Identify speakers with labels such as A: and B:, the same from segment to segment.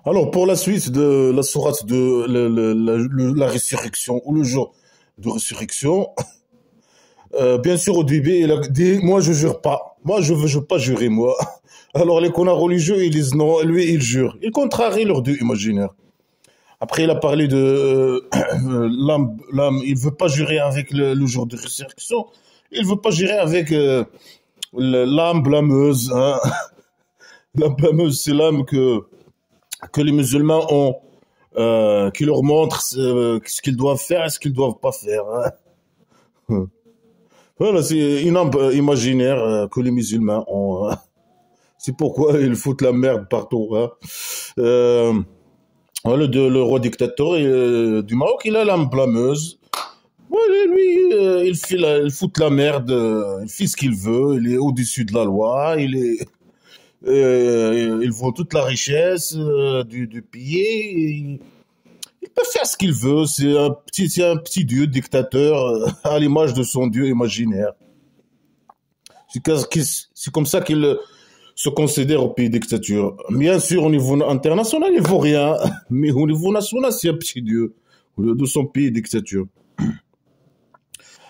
A: Alors, pour la suite de la sourate de la résurrection ou le jour de résurrection, bien sûr, au début, il a dit, moi, je jure pas. Moi, je veux pas jurer, moi. Alors, les connards religieux, ils disent non, lui, il jure. Il contrarie leurs deux imaginaires. Après, il a parlé de l'âme, il veut pas jurer avec le jour de résurrection. Il veut pas jurer avec l'âme blâmeuse, hein. La blâmeuse, c'est l'âme que les musulmans ont, qui leur montre ce qu'ils doivent faire et ce qu'ils doivent pas faire, hein. Voilà, c'est une âme imaginaire que les musulmans ont, hein. C'est pourquoi ils foutent la merde partout, hein. Euh, voilà, le roi dictateur du Maroc, il a l'âme blâmeuse. Ouais, lui, il fout la merde, il fait ce qu'il veut, il est au-dessus de la loi, il vaut toute la richesse du pays. Il peut faire ce qu'il veut. C'est un petit dieu dictateur à l'image de son dieu imaginaire. C'est comme ça qu'il se considère au pays dictature. Bien sûr, au niveau international, il vaut rien, mais au niveau national, c'est un petit dieu de son pays dictature.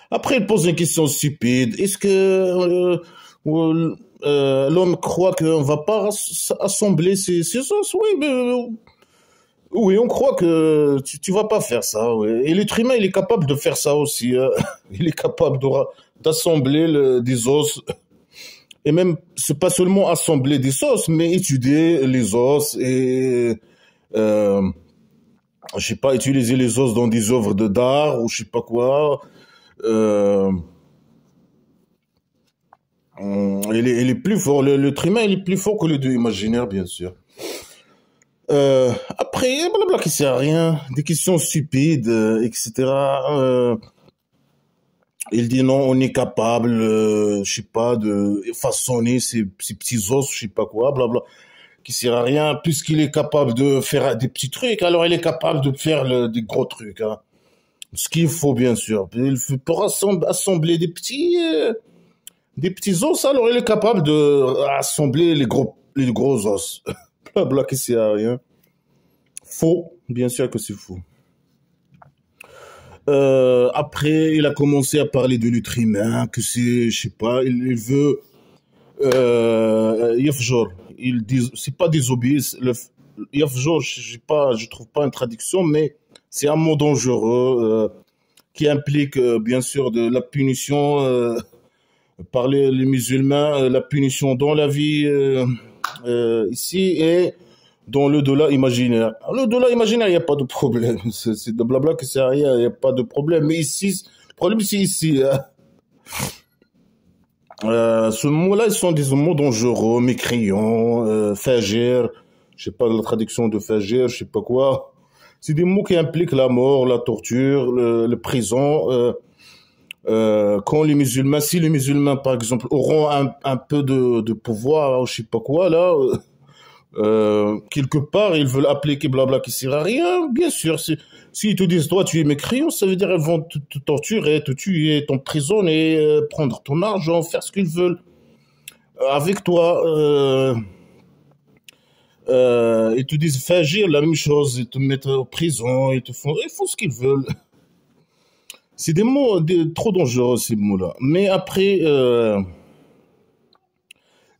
A: Après, il pose une question stupide. Est-ce que l'homme croit qu'on va pas assembler ses os? Oui, mais oui, on croit que tu vas pas faire ça. Oui. Et l'être humain, il est capable de faire ça aussi, hein. Il est capable d'assembler des os. Et même, c'est pas seulement assembler des os, mais étudier les os et, euh, je sais pas, utiliser les os dans des œuvres d'art ou je sais pas quoi. Euh, il est plus fort. L'être humain, il est plus fort que le dieu imaginaire, bien sûr. Après, blabla qui sert à rien, des questions stupides, etc. Il dit non, on est capable, je sais pas, de façonner ces petits os, je sais pas quoi, blabla, qui sert à rien. Puisqu'il est capable de faire des petits trucs, alors il est capable de faire des gros trucs, hein. Ce qu'il faut, bien sûr. Pour assembler des petits os, alors il est capable de assembler les gros os. Blabla qui sert à rien. Faux, bien sûr que c'est faux. Après, il a commencé à parler de l'être humain, que c'est, je sais pas, il veut Yafjor. Il dit, c'est pas désobéir. Yafjor, je sais pas, je trouve pas une traduction, mais c'est un mot dangereux qui implique bien sûr de la punition par les musulmans, la punition dans la vie ici et dans le-delà imaginaire. Le-delà imaginaire, il n'y a pas de problème. C'est de blabla que c'est rien, il n'y a pas de problème. Mais ici, le problème, c'est ici, hein. Ce mot-là, ils sont des mots dangereux, mécréants, fagir, je sais pas la traduction de fagir, je sais pas quoi. C'est des mots qui impliquent la mort, la torture, le prison. Quand les musulmans, si les musulmans, par exemple, auront un peu de pouvoir, je sais pas quoi, là, quelque part, ils veulent appliquer blabla qui sert à rien. Bien sûr, s'ils te disent, toi, tu es mécréant, ça veut dire qu'ils vont te torturer, te tuer, t'emprisonner, prendre ton argent, faire ce qu'ils veulent avec toi. Ils te disent, fais agir la même chose, ils te mettent en prison, ils font ce qu'ils veulent. C'est des mots trop dangereux, ces mots-là. Mais après,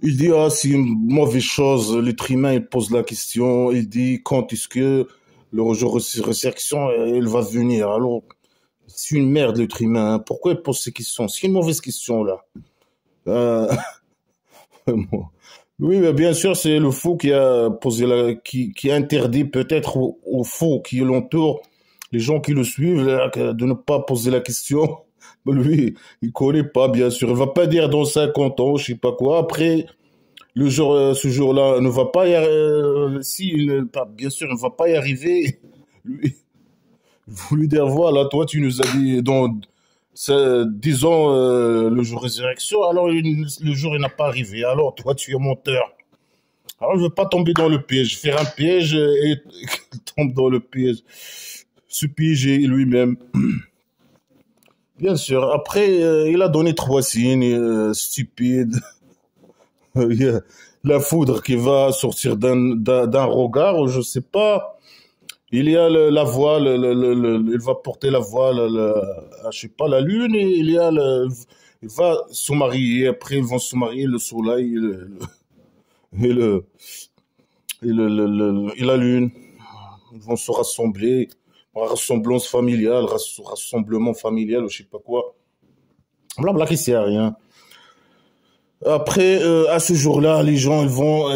A: il dit, ah, c'est une mauvaise chose. L'être humain, il pose la question. Il dit, quand est-ce que le jour de résurrection, il va venir? Alors, c'est une merde, l'être humain, hein. Pourquoi il pose ces questions? C'est une mauvaise question, là. Euh, oui, mais bien sûr, c'est le fou qui a posé qui interdit peut-être aux fous qui l'entourent, les gens qui le suivent, là, de ne pas poser la question. Mais lui, il connaît pas, bien sûr. Il va pas dire dans 50 ans, je sais pas quoi. Après, ce jour-là ne va pas si, bien sûr, il ne va pas y arriver. Lui, vous lui dire, voilà, toi, tu nous as dit, disons, le jour de résurrection, alors le jour, il n'a pas arrivé. Alors, toi, tu es menteur. Alors, je veux pas tomber dans le piège. Faire un piège et tombe dans le piège. Se piéger lui-même. Bien sûr. Après, il a donné trois signes stupides. Il la foudre qui va sortir d'un regard, ou je sais pas. Il y a la voile, il va porter la voile, je sais pas, la lune, et il va se marier, après ils vont se marier le soleil et, le, et la lune. Ils vont se rassembler, rassemblance familiale, rassemblement familial, ou je sais pas quoi. Blabla qui sert à rien. Après, à ce jour-là, les gens, ils vont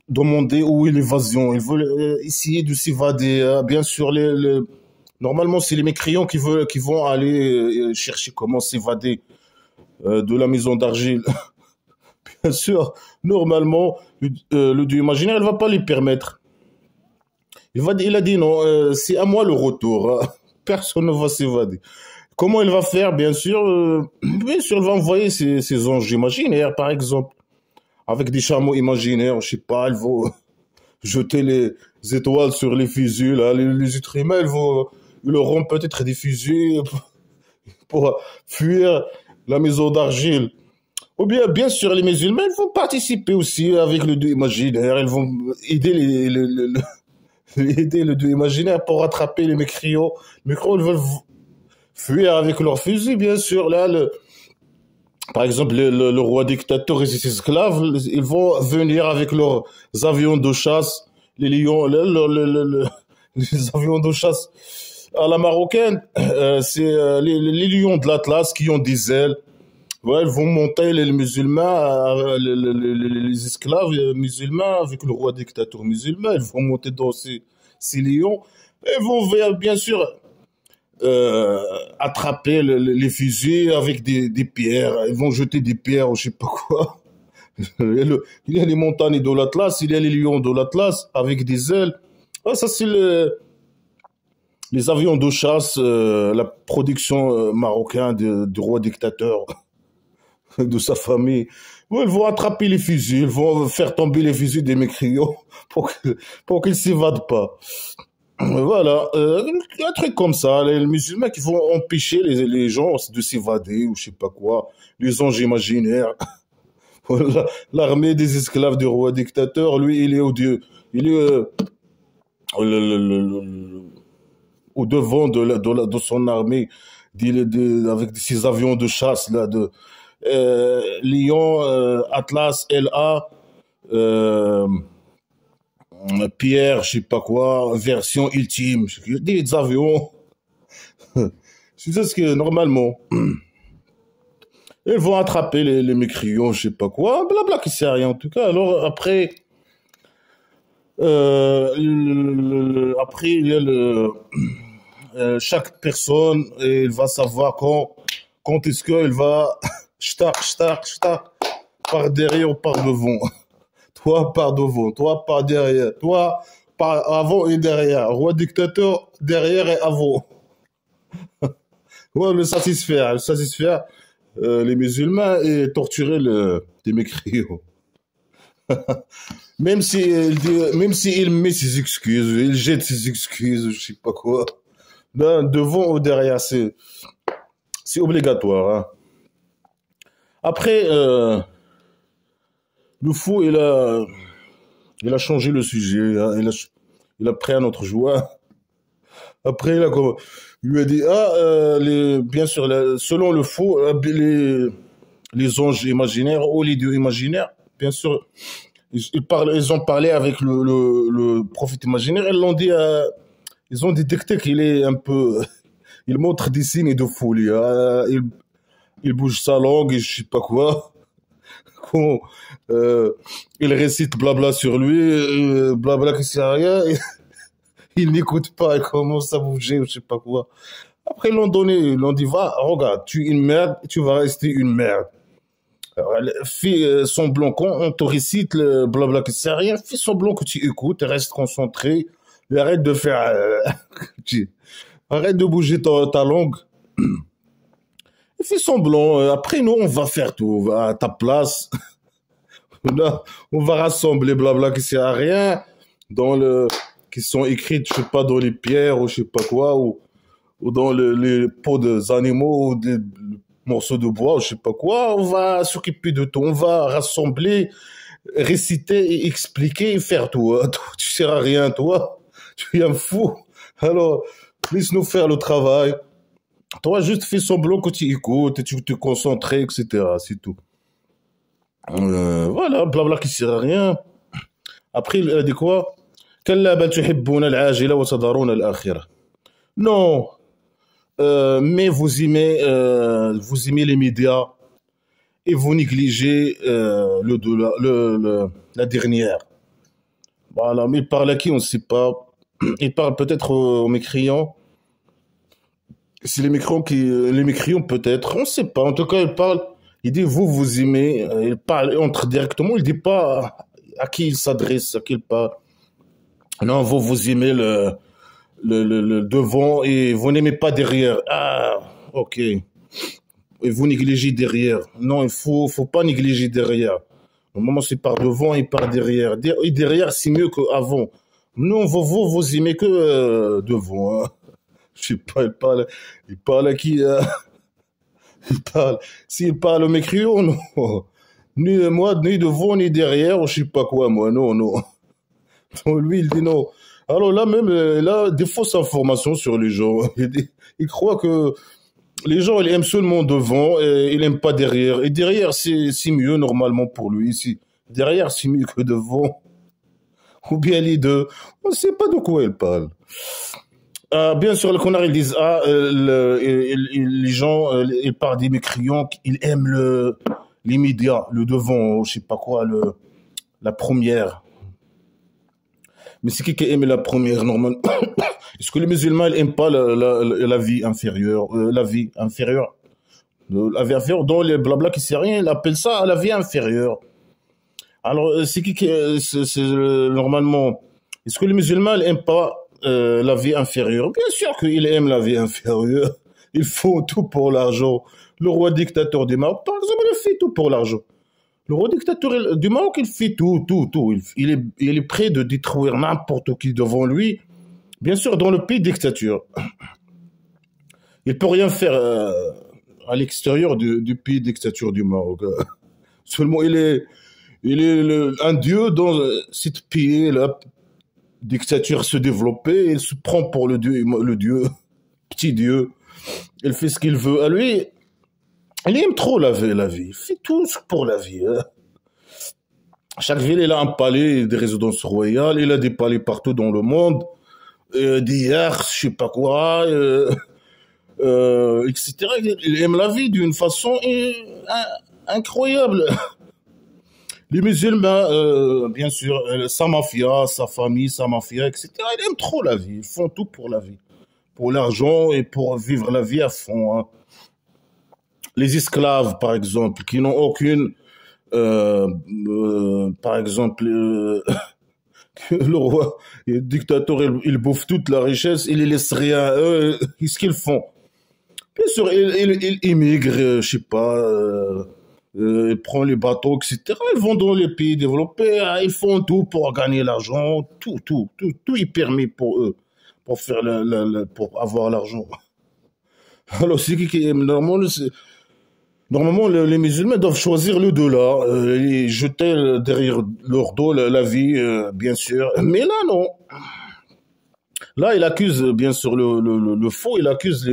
A: demander où est l'évasion. Ils veulent essayer de s'évader. Bien sûr, normalement, c'est les mécréants qui vont aller chercher comment s'évader de la maison d'argile. Bien sûr, normalement, le dieu imaginaire, il va pas les permettre. Il a dit non, c'est à moi le retour. Personne ne va s'évader. Comment il va faire? Bien sûr, il va envoyer ses anges imaginaires, par exemple, avec des chameaux imaginaires. Je sais pas, ils vont jeter les étoiles sur les fusils. Là, les êtres humains, ils auront peut-être des fusils pour fuir la maison d'argile. Ou bien sûr, les musulmans, ils vont participer aussi avec le dieu imaginaire. Ils vont aider aider le dieu imaginaire pour rattraper les mécréants. Les mécréants, ils veulent fuir avec leurs fusils, bien sûr. Là, par exemple, le roi dictateur et ses esclaves, ils vont venir avec leurs avions de chasse, les lions, les avions de chasse à la marocaine. C'est les lions de l'Atlas qui ont des ailes. Ouais, ils vont monter les musulmans, les esclaves musulmans avec le roi dictateur musulman. Ils vont monter dans ces lions. Ils vont bien sûr attraper les fusils avec des pierres. Ils vont jeter des pierres ou je sais pas quoi. Il y a les montagnes de l'Atlas, il y a les lions de l'Atlas avec des ailes. Ah, ça, c'est les avions de chasse, la production marocaine du roi dictateur, de sa famille. Ouais, ils vont attraper les fusils, ils vont faire tomber les fusils des mécréants pour qu'ils s'évadent pas. Voilà, un truc comme ça, les musulmans qui vont empêcher les gens de s'évader ou je sais pas quoi, les anges imaginaires. Voilà, l'armée des esclaves du roi dictateur, lui, il est il est le- le- le- au devant de son armée, avec ses avions de chasse là, Lion, Atlas, LA, euh, Pierre, je sais pas quoi, version ultime, des avions. C'est ça ce que normalement ils vont attraper les mécréants, je sais pas quoi, blabla qui sert à rien en tout cas. Alors après, après il y a chaque personne, elle va savoir quand est-ce qu'elle va shtak, par derrière ou par devant. Toi par devant, toi par derrière, toi par avant et derrière. Roi dictateur derrière et avant. Ouais, le satisfaire les musulmans et torturer les mécréants. Même si il met ses excuses, il jette ses excuses, je sais pas quoi. Ben, devant ou derrière, c'est obligatoire. Hein. Après, le fou, il a changé le sujet. Hein. Il a pris un autre joueur. Après, il lui a dit, bien sûr, selon le fou, les anges imaginaires ou les dieux imaginaires, bien sûr, ils ont parlé avec le prophète imaginaire. Ils ont détecté qu'il est un peu, il montre des signes de folie. Hein. Il bouge sa langue et je sais pas quoi. Quand, il récite blabla sur lui, blabla qui sert à rien. Il n'écoute pas, il commence à bouger, je sais pas quoi. Après, ils l'ont dit, va, regarde, tu es une merde, tu vas rester une merde. Alors, fais semblant, quand on te récite le blabla qui sert à rien, fais semblant que tu écoutes, reste concentré, et arrête de faire, arrête de bouger ta langue. Fais semblant, après nous, on va faire tout, à ta place. Là, on va rassembler blabla qui sert à rien, qui sont écrites, je sais pas, dans les pierres ou je sais pas quoi, ou dans les peaux des animaux ou des morceaux de bois ou je sais pas quoi. On va s'occuper de tout. On va rassembler réciter et expliquer et faire tout, hein. Toi, tu sers à rien, toi. Tu es un fou. Alors, laisse-nous faire le travail. Toi, juste fais semblant que tu écoutes et tu te concentres, etc. C'est tout. Voilà, blabla qui sert à rien. Après, il a dit quoi? كلا بل تحبون العاجلة وتذرون الآخرة. Non, mais vous aimez les médias et vous négligez la dernière. Voilà, mais il parle à qui, on ne sait pas. Il parle peut-être aux mécréants. C'est les mécréants peut-être, on ne sait pas. En tout cas, il parle, il dit vous aimez, il parle, entre directement, il dit pas à qui il s'adresse, à qui il parle. Non, vous aimez le devant et vous n'aimez pas derrière. Ah, ok. Et vous négligez derrière. Non, faut pas négliger derrière. Au moment où c'est par devant et par derrière. Et derrière, c'est mieux qu'avant. Non, vous aimez que devant, hein. Je sais pas, il parle à qui, il parle. S'il parle au mécréant, non. Ni moi, ni devant, ni derrière, ou je sais pas quoi, moi, non, non. Donc, lui, il dit non. Alors là, même, il a des fausses informations sur les gens. Il croit que les gens, ils aiment seulement devant et ils n'aiment pas derrière. Et derrière, c'est mieux, normalement, pour lui. Derrière, c'est mieux que devant. Ou bien les deux. On ne sait pas de quoi il parle. Bien sûr, le connard, ils disent, les gens, ils parlent des mécréants, ils aiment les médias, le devant, je sais pas quoi, la première. Mais c'est qui aime la première, normalement? Est-ce que les musulmans n'aiment pas la vie inférieure, la vie inférieure? La vie inférieure, dans les blabla qui sait rien, ils appellent ça la vie inférieure. Alors, c'est normalement, est-ce que les musulmans n'aiment pas la vie inférieure? Bien sûr qu'ils aiment la vie inférieure. Ils font tout pour l'argent. Le roi dictateur du Maroc, par exemple, il fait tout pour l'argent. Le roi dictateur du Maroc, il fait tout. Il est prêt de détruire n'importe qui devant lui. Bien sûr, dans le pays dictature. Il peut rien faire à l'extérieur du pays dictature du Maroc. Seulement, il est un dieu dans cette pays, la dictature se développait, il se prend pour le dieu, petit dieu. Il fait ce qu'il veut. À lui, il aime trop la vie. Il fait tout pour la vie, hein. Chaque ville, il a un palais, des résidences royales, il a des palais partout dans le monde, des yachts, je sais pas quoi, etc. Il aime la vie d'une façon incroyable. Les musulmans, bien sûr, sa mafia, sa famille, sa mafia, etc. Ils aiment trop la vie. Ils font tout pour la vie. Pour l'argent et pour vivre la vie à fond, hein. Les esclaves, par exemple, qui n'ont aucune... par exemple, le roi, le dictateur, il bouffe toute la richesse, il les laisse rien. Qu'est-ce qu'ils font? Bien sûr, ils immigrent, je sais pas... ils prennent les bateaux, etc. Ils vont dans les pays développés, hein, ils font tout pour gagner l'argent, tout est permis pour eux, pour faire pour avoir l'argent. Alors, c'est qui normalement, les musulmans doivent choisir le dollar, et jeter derrière leur dos la vie, bien sûr. Mais là, non. Là, il accuse, bien sûr, le faux, il accuse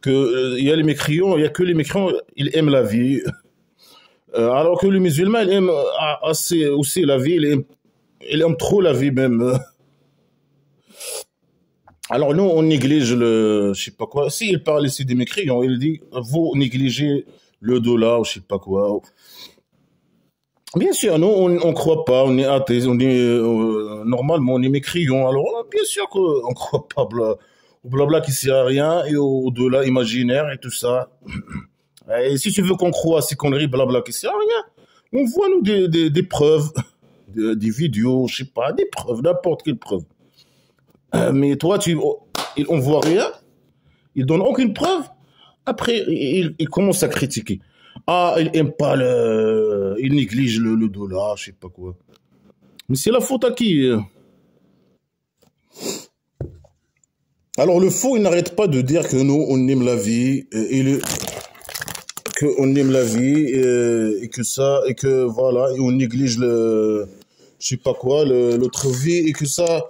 A: il y a les mécréants, il y a que les mécréants, ils aiment la vie. Alors que les musulmans, ils aiment assez aussi la vie, ils aiment trop la vie même. Alors nous, on néglige je sais pas quoi. Si il parle ici des mécréants, il dit, vous négligez le dollar, je sais pas quoi. Bien sûr, nous, on croit pas, on est athées, normalement, on est mécréants. Alors, bien sûr qu'on croit pas au blabla qui sert à rien et au dollar imaginaire et tout ça. Et si tu veux qu'on croie à ces conneries blabla qui sert à rien, on voit nous des preuves, des vidéos, je sais pas, des preuves, n'importe quelle preuve. Mais toi, on voit rien, il donne aucune preuve. Après, il commence à critiquer. Ah, il aime pas il néglige le dollar, je sais pas quoi. Mais c'est la faute à qui? Alors le faux, il n'arrête pas de dire que nous, on aime la vie, qu'on aime la vie et que ça, et que voilà, et on néglige je sais pas quoi, l'autre vie et que ça,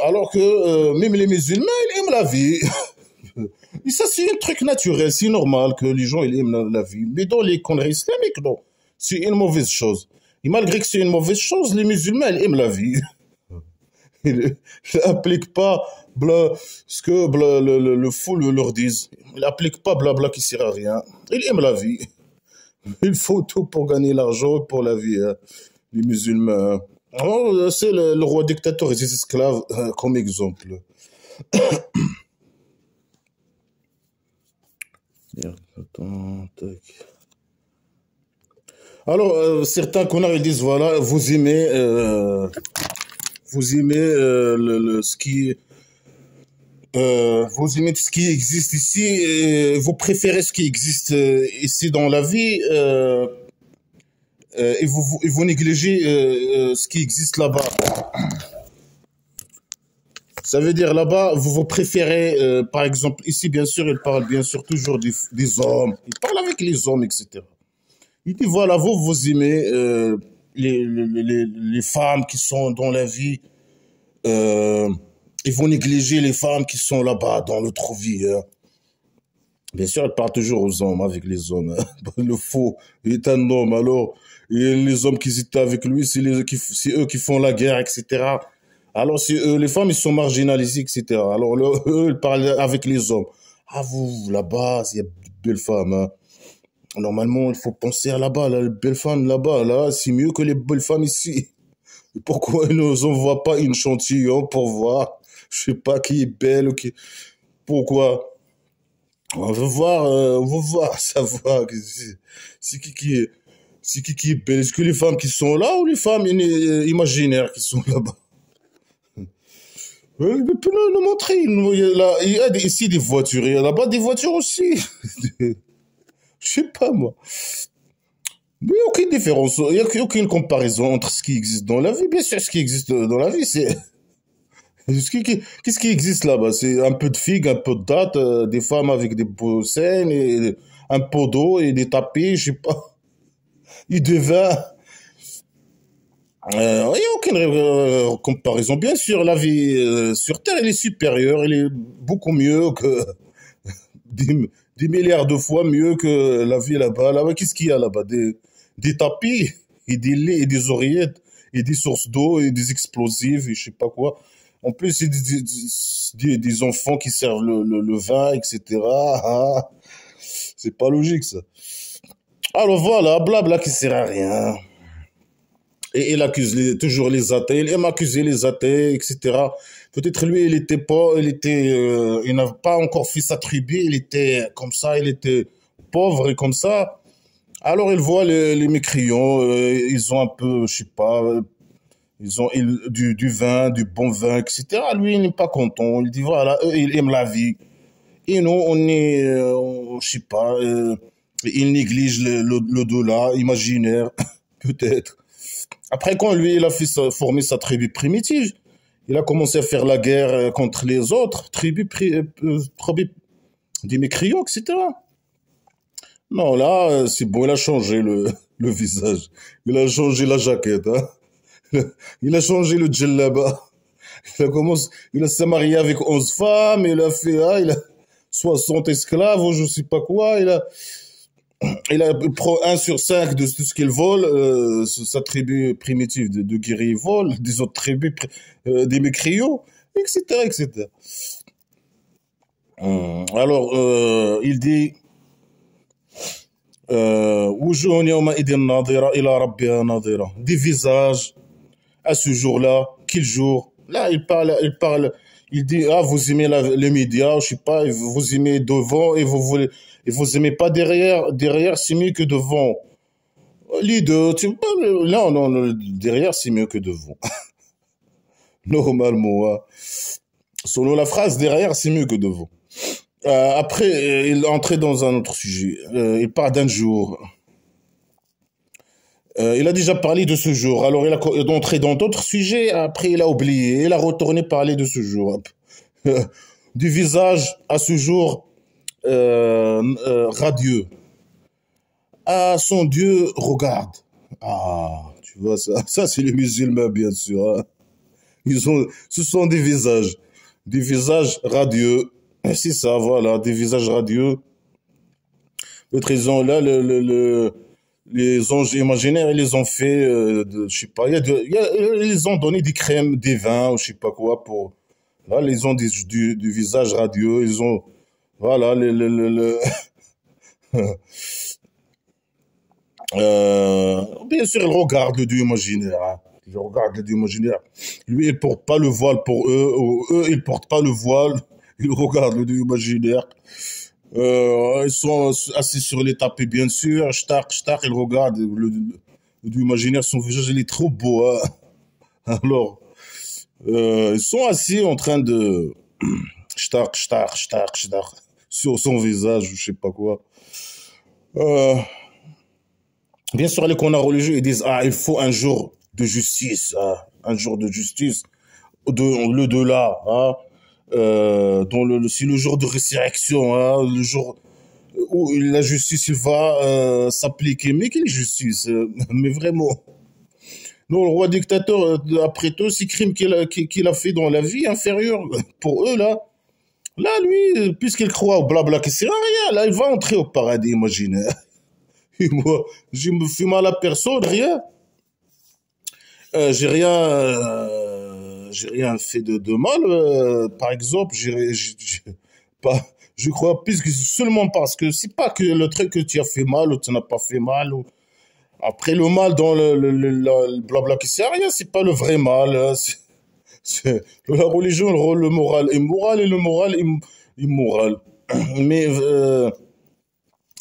A: alors que même les musulmans, ils aiment la vie. Et ça, c'est un truc naturel, c'est normal que les gens ils aiment la vie. Mais dans les conneries islamiques, non. C'est une mauvaise chose. Et malgré que c'est une mauvaise chose, les musulmans ils aiment la vie. Ils n'appliquent pas ce que le fou leur disent. Ils n'appliquent pas blabla qui sert à rien. Ils aiment la vie. Il faut tout pour gagner l'argent et pour la vie, hein, les musulmans. Oh, c'est le roi dictateur et ses esclaves comme exemple. Merde, attends, tac. Alors, certains connards ils disent voilà, vous aimez ce qui, vous aimez ce qui existe ici, et vous préférez ce qui existe ici dans la vie, et vous négligez ce qui existe là-bas. Ça veut dire là-bas, vous préférez, par exemple, ici bien sûr, il parle bien sûr toujours des hommes, il parle avec les hommes, etc. Il dit voilà, vous aimez les femmes qui sont dans la vie, euh, ils vont négliger les femmes qui sont là-bas dans l'autre vie, hein. Bien sûr, elle parle toujours aux hommes, avec les hommes, hein. Le faux est un homme, alors, et les hommes qui étaient avec lui, c'est eux qui font la guerre, etc. Alors, c'est eux, les femmes, ils sont marginalisées, etc. Alors, eux, ils parlent avec les hommes. Ah, vous, là-bas, il y a de belles femmes, hein. Normalement, il faut penser à là-bas, là, les belles femmes là-bas, là, c'est mieux que les belles femmes ici. Pourquoi ils ne nous envoient pas une échantillon pour voir, je sais pas qui est belle ou qui, pourquoi? On va voir, savoir c'est qui est belle. Est-ce que les femmes qui sont là ou les femmes imaginaires qui sont là-bas? Mais peut nous montrer. Il y a ici des voitures, il y a là-bas des voitures aussi. Je sais pas, moi. Mais il n'y a aucune différence, il n'y a aucune comparaison entre ce qui existe dans la vie. Bien sûr, ce qui existe dans la vie, c'est qu'est-ce qui existe là-bas? C'est un peu de figues, un peu de dattes, des femmes avec des beaux seins, et un pot d'eau et des tapis, je sais pas, et des vins. Il n'y a aucune comparaison. Bien sûr, la vie sur Terre, elle est supérieure, elle est beaucoup mieux que des milliards de fois mieux que la vie là-bas. Là-bas, qu'est-ce qu'il y a là-bas? Des tapis, et des lits, et des oreillettes, et des sources d'eau, et des explosifs, et je sais pas quoi. En plus, c'est des enfants qui servent le vin, etc. Ah, c'est pas logique, ça. Alors voilà, blabla qui sert à rien. Et il accuse toujours les athées, il aime accuser les athées, etc. Peut-être lui, il n'a pas encore fait sa tribu, il était comme ça, il était pauvre et comme ça. Alors il voit les mécréants, ils ont un peu, je sais pas, ils ont du vin, du bon vin, etc. Lui, il n'est pas content. Il dit voilà, eux, ils aiment la vie. Et nous, on est, je sais pas, il néglige le dollar imaginaire, peut-être. Après, quand lui, il a fait former sa tribu primitive, il a commencé à faire la guerre contre les autres tribus des mécréants, etc. Non, là, c'est bon, il a changé le visage. Il a changé la jaquette, hein. Il a changé le djellaba. Il s'est marié avec 11 femmes, il a fait, ah, il a 60 esclaves, ou je sais pas quoi, il prend 1/5 de tout ce qu'il vole, sa tribu primitive de guerriers vole, des autres tribus, des mécréants, etc., etc. Alors, il dit, وجوه يومئذ ناظرة إلى ربها ناظرة. Des visages à ce jour-là, quel jour? Là, il dit, ah, vous aimez les médias, je sais pas, vous aimez devant et vous aimez pas derrière. Derrière, c'est mieux que devant. Les deux, non, non, non, derrière, c'est mieux que devant. Normalement, hein. Selon la phrase, derrière, c'est mieux que devant. Après, il est entré dans un autre sujet. Il parle d'un jour. Il a déjà parlé de ce jour. Alors, il a entré dans d'autres sujets. Après, il a oublié. Il a retourné parler de ce jour. Du visage à ce jour radieux. à son Dieu, regarde. Ah, tu vois, ça c'est les musulmans, bien sûr, hein. Ce sont des visages radieux. C'est ça, voilà, des visages radieux. Peut-être ils ont là les anges imaginaires, ils les ont fait, je sais pas, ils les ont donné des crèmes, des vins, ou je sais pas quoi pour. Là, ils ont du visage radieux, ils ont, voilà, bien sûr, ils regardent le Dieu imaginaire, hein. Ils regardent le Dieu imaginaire. Lui, il porte pas le voile pour eux, ou eux, ils portent pas le voile. Ils regardent le Dieu imaginaire. Ils sont assis sur les tapis, bien sûr. Ils regardent le Dieu imaginaire. Son visage, il est trop beau, hein. Alors, ils sont assis en train de shtar, sur son visage, je sais pas quoi. Euh, Bien sûr, les connards religieux, ils disent, ah, il faut un jour de justice, hein, un jour de justice, le delà, hein, c'est le jour de résurrection, hein, le jour où la justice il va s'appliquer. Mais quelle justice? Mais vraiment. Non, le roi dictateur, après tout, ces crimes qu'il a fait dans la vie inférieure, pour eux, là, lui, puisqu'il croit au blabla qui sert à rien, là, il va entrer au paradis, imagine. Et moi, je me fais mal à personne, rien. J'ai rien fait de mal. Par exemple, pas, je crois plus que seulement parce que c'est pas que le truc que tu as fait mal ou tu n'as pas fait mal. Après le mal dans le blabla qui sert à rien, c'est pas le vrai mal, hein. La religion, le moral immoral et le moral immoral. Mais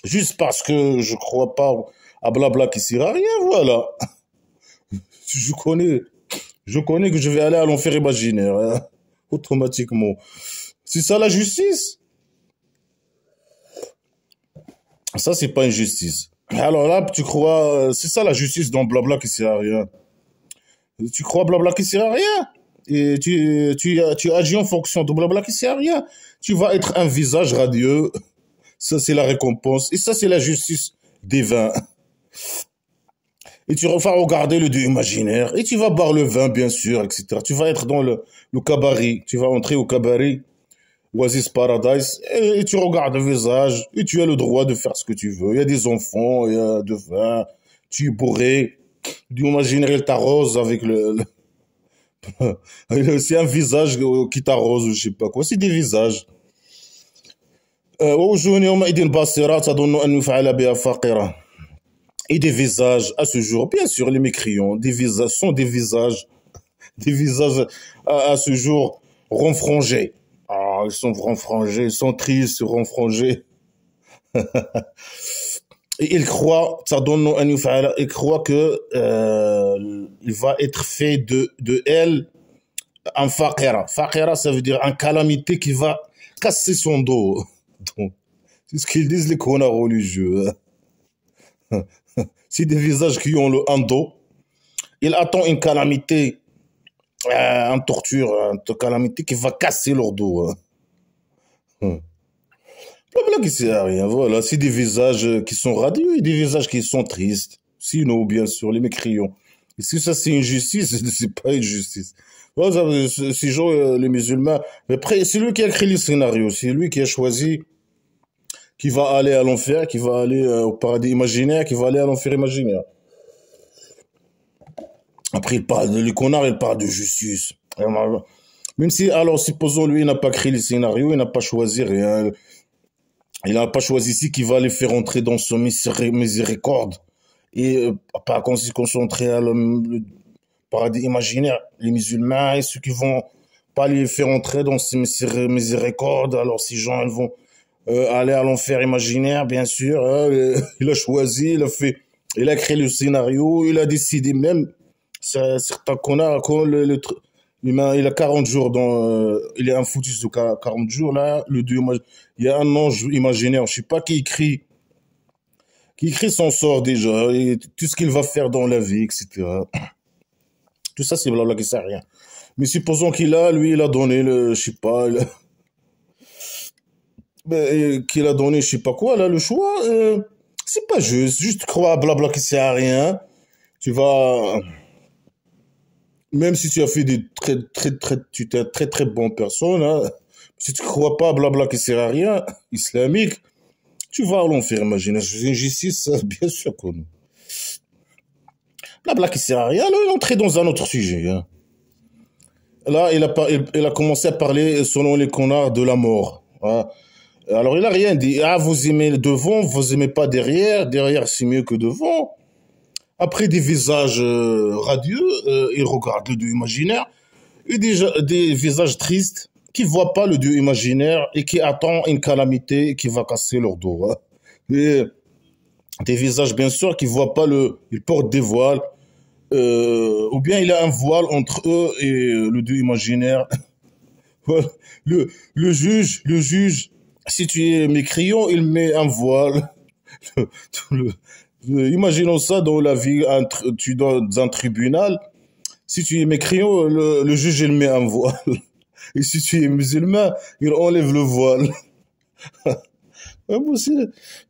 A: juste parce que je crois pas à blabla qui sert à rien, voilà. Je connais, je connais que je vais aller à l'enfer imaginaire, hein, automatiquement. C'est ça la justice? Ça, c'est pas une justice. Alors là, tu crois, c'est ça la justice dans blabla qui sert à rien. Tu crois blabla qui sert à rien? Et tu agis en fonction de blabla qui sert à rien. Tu vas être un visage radieux. Ça, c'est la récompense. Et ça, c'est la justice divine. Et tu vas regarder le dieu imaginaire. Et tu vas boire le vin, bien sûr, etc. Tu vas être dans le cabaret. Tu vas entrer au cabaret, Oasis Paradise, et tu regardes le visage. Et tu as le droit de faire ce que tu veux. Il y a des enfants, il y a de vin. Tu es bourré. Le dieu imaginaire, il t'arrose avec c'est un visage qui t'arrose, je sais pas quoi. C'est des visages. ووجوه يومئذ باسرة تظن أن يفعل بها فاقرة. Et des visages à ce jour, bien sûr, les mécréants, des visages sont des visages à ce jour renfrangés. Ah, ils sont renfrangés, ils sont tristes, renfrangés. Et ils croient, ils croient que il va être fait de elle un faqira. Faqira, ça veut dire un calamité qui va casser son dos. Donc, c'est ce qu'ils disent les connards religieux. C'est des visages qui ont un dos. Il attend une calamité, une torture, une calamité qui va casser leur dos, hein. Blabla qui sert à rien, voilà. C'est des visages qui sont radieux et des visages qui sont tristes. Sinon, bien sûr, les mécréants. Est-ce que ça, c'est une justice? C'est pas une justice. Voilà, ces gens, les musulmans, mais après, c'est lui qui a écrit le scénario. C'est lui qui a choisi qui va aller à l'enfer, qui va aller au paradis imaginaire, qui va aller à l'enfer imaginaire. Après, le connard, il parle de justice. Même si, alors, supposons, lui, il n'a pas créé le scénario, il n'a pas choisi rien. Il n'a pas choisi ici qui va les faire entrer dans son miséricorde. Et par conséquent, concentrer à le paradis imaginaire, les musulmans et ceux qui vont pas les faire entrer dans ce miséricorde. Alors, ces gens, ils vont aller à l'enfer imaginaire, bien sûr, hein. Il a choisi, il a créé le scénario, il a décidé même, certains connards, quand il a 40 jours il y a un foutus de 40 jours, là, il y a un ange imaginaire, je sais pas qui écrit son sort déjà, et tout ce qu'il va faire dans la vie, etc. Tout ça, c'est blabla qui sert à rien. Mais supposons lui, il a donné je sais pas, qu'il a donné je sais pas quoi, là, le choix, C'est pas juste. Juste croire blabla qui sert à rien. Tu vas, même si tu as fait des tu es très très bonne personne, hein, si tu crois pas blabla qui sert à rien, islamique, tu vas à l'enfer, imagine. Justice, bien sûr que non. Blabla qui sert à rien, là, il est entré dans un autre sujet, hein. Là, il a commencé à parler, selon les connards, de la mort, hein. Alors, il a rien dit. Ah, vous aimez devant, vous aimez pas derrière. Derrière, c'est mieux que devant. Après des visages radieux, il regarde le dieu imaginaire. Et des visages tristes qui voient pas le dieu imaginaire et qui attendent une calamité qui va casser leur dos, hein. Et des visages, bien sûr, qui voient pas ils portent des voiles, ou bien il y a un voile entre eux et le dieu imaginaire. Le juge, si tu es mécréant, il met un voile. Le- Imaginons ça dans la vie, tu es dans un tribunal. Si tu es mécréant, le juge, il met un voile. Et si tu es musulman, il enlève le voile. Ouais, bon, c'est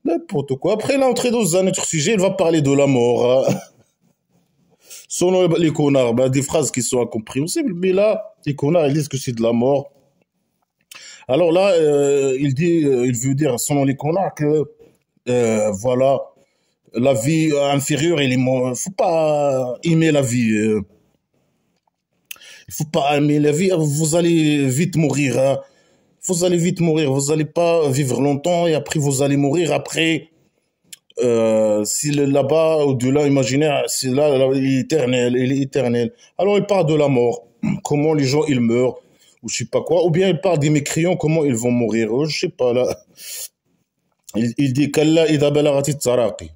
A: n'importe quoi. Après, il est entré dans un autre sujet, il va parler de la mort, hein. Selon les connards, ben, des phrases qui sont incompréhensibles, mais là, les connards, ils disent que c'est de la mort. Alors là, il veut dire, selon les connards, que voilà, la vie inférieure, faut pas aimer la vie. Il faut pas aimer la vie. Vous allez vite mourir, hein. Vous allez vite mourir. Vous allez pas vivre longtemps et après vous allez mourir. Après, si là-bas, au-delà imaginaire, c'est là, il est éternel, il est éternel. Alors il parle de la mort, comment les gens ils meurent, ou je sais pas quoi. Ou bien il parle des mécréants, comment ils vont mourir. Je sais pas là. Il dit qu'Allah idha balagati tsaraqi.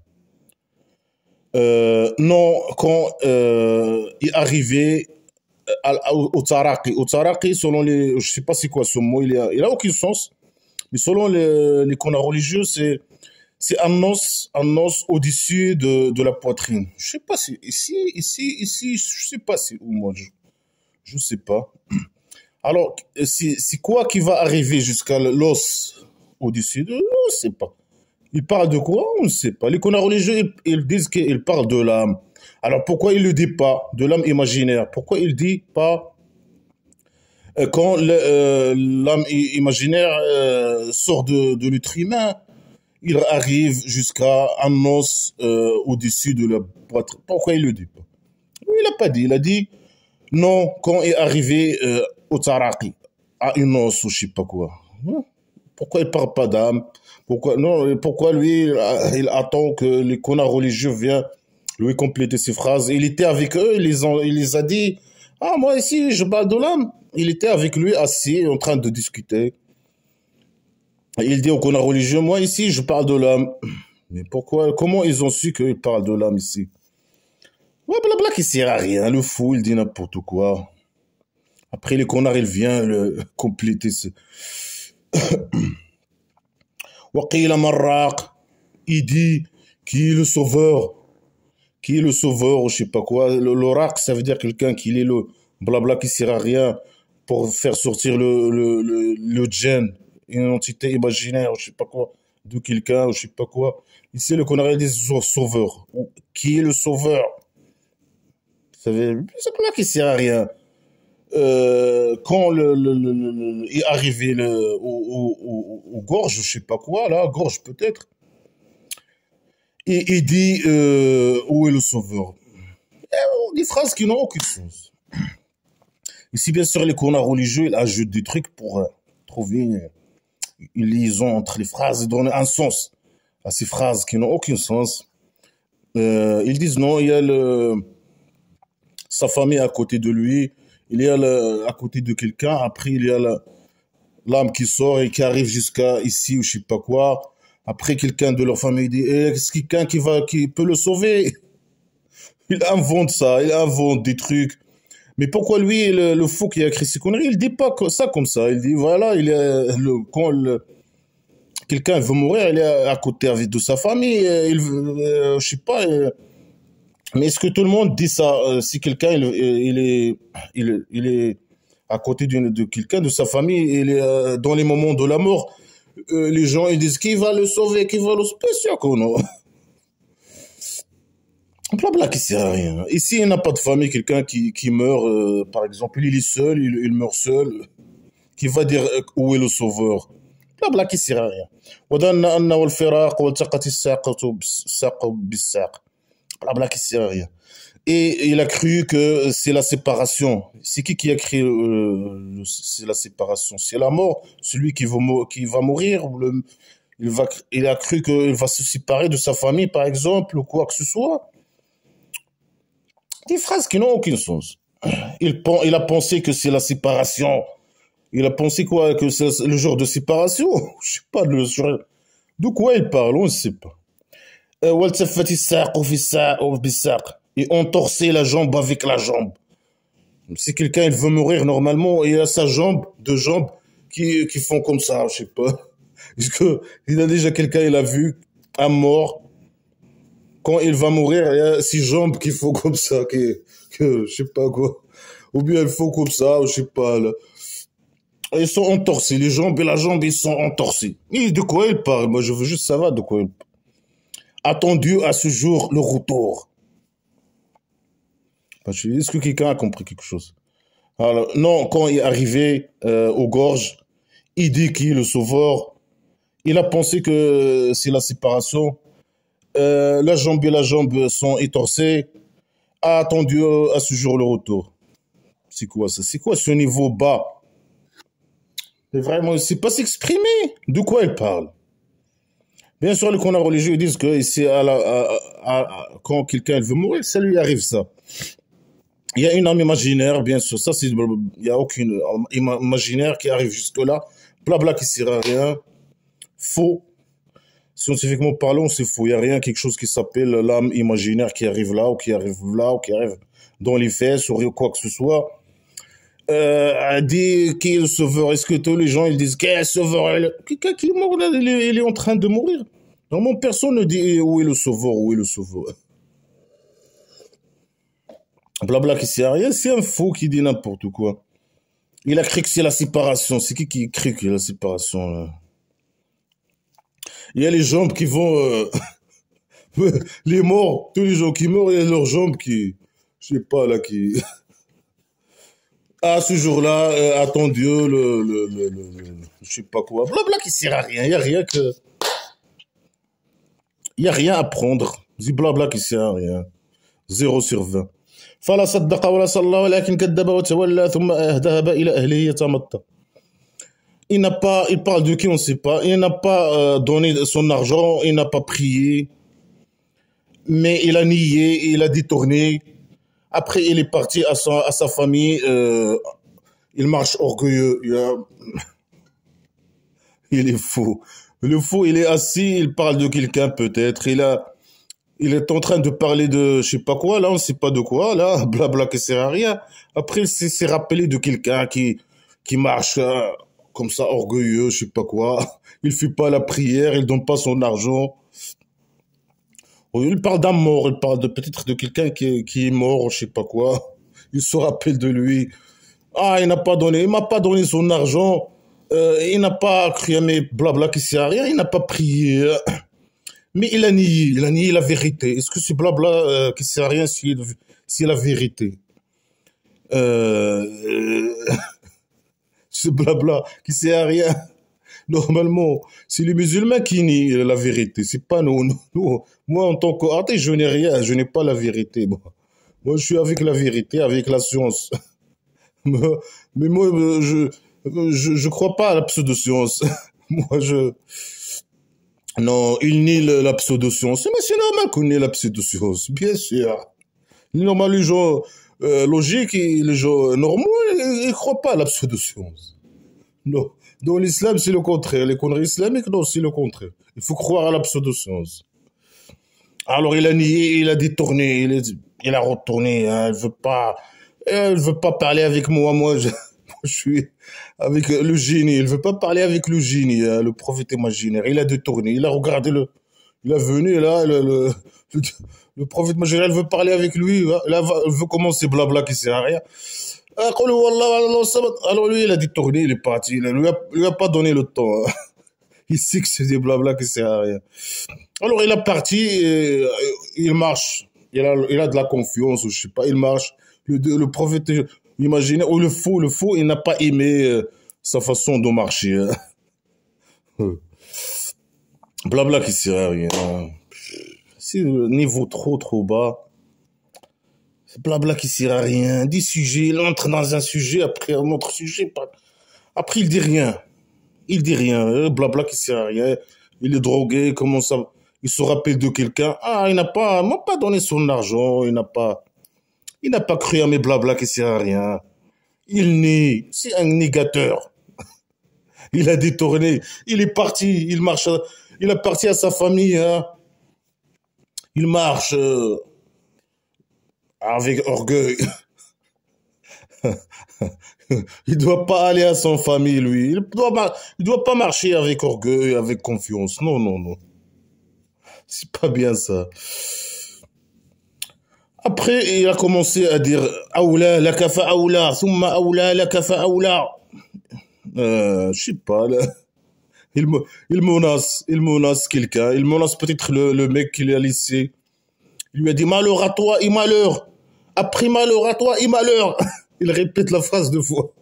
A: Non, quand est arrivé au Taraqi. Au Taraqi, selon les. Je sais pas c'est quoi ce mot, il a aucun sens. Mais selon les connards religieux, c'est un os au-dessus de la poitrine. Je sais pas si. Ici, je sais pas si où, moi. Je sais pas. Alors, c'est quoi qui va arriver jusqu'à l'os au-dessus de. On ne sait pas. Il parle de quoi? On ne sait pas. Les connards religieux, ils disent qu'ils parlent de l'âme. Alors pourquoi il ne le dit pas de l'âme imaginaire? Pourquoi il ne dit pas quand l'âme imaginaire sort de l'être humain, il arrive jusqu'à un os au-dessus de la poitrine? Pourquoi il ne le dit pas? Il n'a pas dit. Il a dit non quand est arrivé au Taraki, à une os ou je ne sais pas quoi. Pourquoi il ne parle pas d'âme? Pourquoi lui, il attend que les connards religieux viennent lui compléter ses phrases? Il était avec eux, il les a dit, ah, moi ici, je parle de l'âme. Il était avec lui assis, en train de discuter. Il dit aux connards religieux, moi ici, je parle de l'âme. Mais comment ils ont su qu'il parle de l'âme ici? Ouais, blabla qui sert à rien. Le fou, il dit n'importe quoi. Après, les connards, il vient le compléter. Waqila Marraq, il dit qui est le sauveur, qui est le sauveur, ou je sais pas quoi. L'oracle, ça veut dire quelqu'un qui est le blabla qui sert à rien pour faire sortir le djinn, une entité imaginaire, ou je sais pas quoi, de quelqu'un, ou je sais pas quoi. Ici, le connard dit sauveur. Qui est le sauveur? C'est là qui sert à rien. Quand est arrivé au gorge, je sais pas quoi, là, gorge peut-être, et il dit où est le sauveur? Des phrases qui n'ont aucun sens. Ici, bien sûr, les connards religieux, ils ajoutent des trucs pour trouver une liaison entre les phrases et donner un sens à ces phrases qui n'ont aucun sens. Ils disent non, il y a sa famille à côté de lui, il y a à côté de quelqu'un, après il y a l'âme qui sort et qui arrive jusqu'à ici ou je sais pas quoi. Après quelqu'un de leur famille dit est-ce quelqu'un qui peut le sauver? Il invente ça, il invente des trucs. Mais pourquoi lui, le fou qui a écrit ces conneries, il dit pas ça comme ça. Il dit voilà, quand quelqu'un veut mourir, il est à côté de sa famille, je sais pas. Mais est-ce que tout le monde dit ça? Si quelqu'un il est à côté de quelqu'un de sa famille, il est dans les moments de la mort, les gens ils disent qui va le sauver, qui va le sauver, c'est sûr que non. Blabla qui sert à rien. Ici, il n'a pas de famille, quelqu'un qui meurt, par exemple, il est seul, il meurt seul, qui va dire où est le sauveur. Blabla qui sert à rien. وظن أنه الفراق والتقت الساق بالساق. Blabla qui sert à rien. Et il a cru que c'est la séparation. C'est qui a créé c'est la séparation? C'est la mort. Celui qui va mourir, il a cru qu'il va se séparer de sa famille, par exemple, ou quoi que ce soit. Des phrases qui n'ont aucun sens. Il a pensé que c'est la séparation. Il a pensé quoi? Que c'est le genre de séparation? Je sais pas, de quoi il parle, on ne sait pas. والتفت الساق في الساق بالساق. Et entorser la jambe avec la jambe. Si quelqu'un il veut mourir normalement, il a sa jambe, deux jambes qui font comme ça, je sais pas. Est-ce que il a déjà quelqu'un il a vu un mort quand il va mourir, il y a six jambes qui font comme ça, que je sais pas quoi. Ou bien il faut comme ça, je sais pas là. Ils sont entorsés, les jambes et la jambe ils sont entorsés. Et de quoi il parle? Moi je veux juste savoir de quoi il parle. Attendu à ce jour le retour. Est-ce que quelqu'un a compris quelque chose? Alors, non, quand il est arrivé aux gorges, il dit qu'il est le sauveur. Il a pensé que c'est la séparation. La jambe et la jambe sont étorcées. A attendu à ce jour le retour. C'est quoi ça? C'est quoi ce niveau bas? Mais vraiment, il ne sait pas s'exprimer. De quoi il parle? Bien sûr, les connards religieux disent que c'est quand quelqu'un veut mourir, ça lui arrive ça. Il y a une âme imaginaire, bien sûr. Ça, il n'y a aucune imaginaire qui arrive jusque-là. Blabla qui sert à rien. Faux. Scientifiquement parlant, c'est faux. Il n'y a rien, quelque chose qui s'appelle l'âme imaginaire qui arrive là, ou qui arrive là, ou qui arrive dans les fesses, ou quoi que ce soit. Dit qui est le sauveur. Est-ce que tous les gens ils disent qui est le sauveur? Quelqu'un qui est mort là, il est en train de mourir. Normalement, personne ne dit où est le sauveur, où est le sauveur. Blabla qui sert à rien, c'est un faux qui dit n'importe quoi. Il a cru que c'est la séparation. C'est qui cru que c'est la séparation là? Il y a les jambes qui vont... les morts, tous les gens qui meurent, il y a leurs jambes qui... Je sais pas là, qui... À ce jour-là, attends Dieu, je sais pas quoi. Blabla qui sert à rien. Il y a rien que... Il y a rien à prendre. C'est blabla qui sert à rien. 0 sur 20. فلا صدق ولا صلى ولكن كذب وتولى ثم ذهب إلى أهله يتمطى. Il parle de qui on ne sait pas. Il n'a pas donné son argent, il n'a pas prié, mais il a nié, il a détourné. Après, il est parti à sa famille. Il marche orgueilleux. Il est fou. Le fou, il est assis, il parle de quelqu'un peut-être. Il est en train de parler de je sais pas quoi, là, on ne sait pas de quoi, là, blabla qui sert à rien. Après, il s'est rappelé de quelqu'un qui marche comme ça, orgueilleux, je sais pas quoi. Il fait pas la prière, il donne pas son argent. Il parle d'un mort, il parle peut-être de quelqu'un qui est mort, je sais pas quoi. Il se rappelle de lui. Ah, il m'a pas donné son argent. Il n'a pas cru à mes blabla qui sert à rien, il n'a pas prié. Mais il a nié la vérité. Est-ce que c'est blabla qui sert à rien si la vérité? C'est blabla qui sert à rien. Normalement, c'est les musulmans qui nient la vérité. C'est pas nous. Moi, en tant qu'athée, je n'ai rien. Je n'ai pas la vérité. Moi, je suis avec la vérité, avec la science. Mais moi, je crois pas à la pseudo-science. Moi, non, il nie la pseudo-science. Mais c'est normal qu'on nie la pseudo-science, bien sûr. Normal, les gens logiques et les gens normaux, ils ne croient pas à la pseudo-science. Non. Dans l'islam, c'est le contraire. Les conneries islamiques, non, c'est le contraire. Il faut croire à la pseudo-science. Alors, il a nié, il a détourné, il a retourné. Hein, elle veut pas parler avec moi. Moi, je suis avec le génie. Il veut pas parler avec le génie, hein, le prophète imaginaire. Il a détourné. Il a regardé il est venu là, le prophète imaginaire. Il veut parler avec lui. Là, il veut commencer blabla qui sert à rien. Alors lui, il a détourné, il est parti. Il lui a pas donné le temps. Hein. Il sait que c'est des blabla qui sert à rien. Alors il est parti, il marche. il a de la confiance, ou je sais pas, il marche. Le prophète, imaginez, ou le faux, il n'a pas aimé sa façon de marcher. Blabla qui sert à rien. C'est le niveau trop bas. C'est blabla qui sert à rien. Des sujets, il entre dans un sujet, après un autre sujet. Après, il dit rien. Il dit rien. Blabla qui sert à rien. Il est drogué, comment ça. Il se rappelle de quelqu'un. Ah, il m'a pas donné son argent. Il n'a pas cru à mes blabla qui sert à rien. Il nie. C'est un négateur. Il a détourné. Il est parti. Il marche. Il est parti à sa famille. Hein. Il marche avec orgueil. Il doit pas aller à son famille, lui. Il doit pas marcher avec orgueil, avec confiance. Non, non, non. C'est pas bien ça. Après, il a commencé à dire Aoula, la kafa Aoula, Thumma Aoula, la kafa Aoula. Je sais pas, là. Il menace quelqu'un. Il menace peut-être le mec qui l'a laissé. Il lui a dit malheur à toi et malheur. Après malheur à toi et malheur. Il répète la phrase deux fois.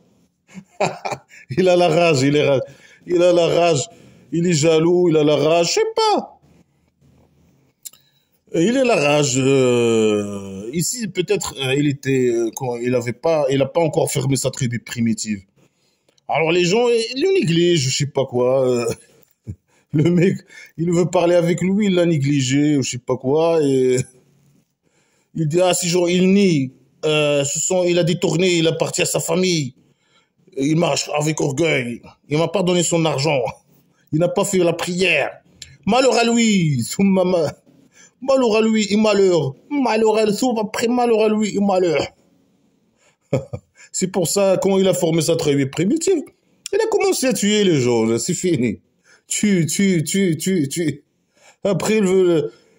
A: Il a la rage, il a la rage. Il est jaloux, il a la rage, je sais pas. Il a la rage. Ici, peut-être, il a pas encore fermé sa tribu primitive. Alors les gens, ils le négligent, je sais pas quoi. Le mec, il veut parler avec lui, il l'a négligé, je sais pas quoi. Et il dit ah, si genre, il nie. Il a détourné, il a parti à sa famille. Il marche avec orgueil. Il m'a pas donné son argent. Il n'a pas fait la prière. Malheur à lui. Malheur à lui et malheur. Malheur à lui. Après malheur à lui et malheur. C'est pour ça, quand il a formé sa tribu primitive, il a commencé à tuer les gens. C'est fini. Tue. Après,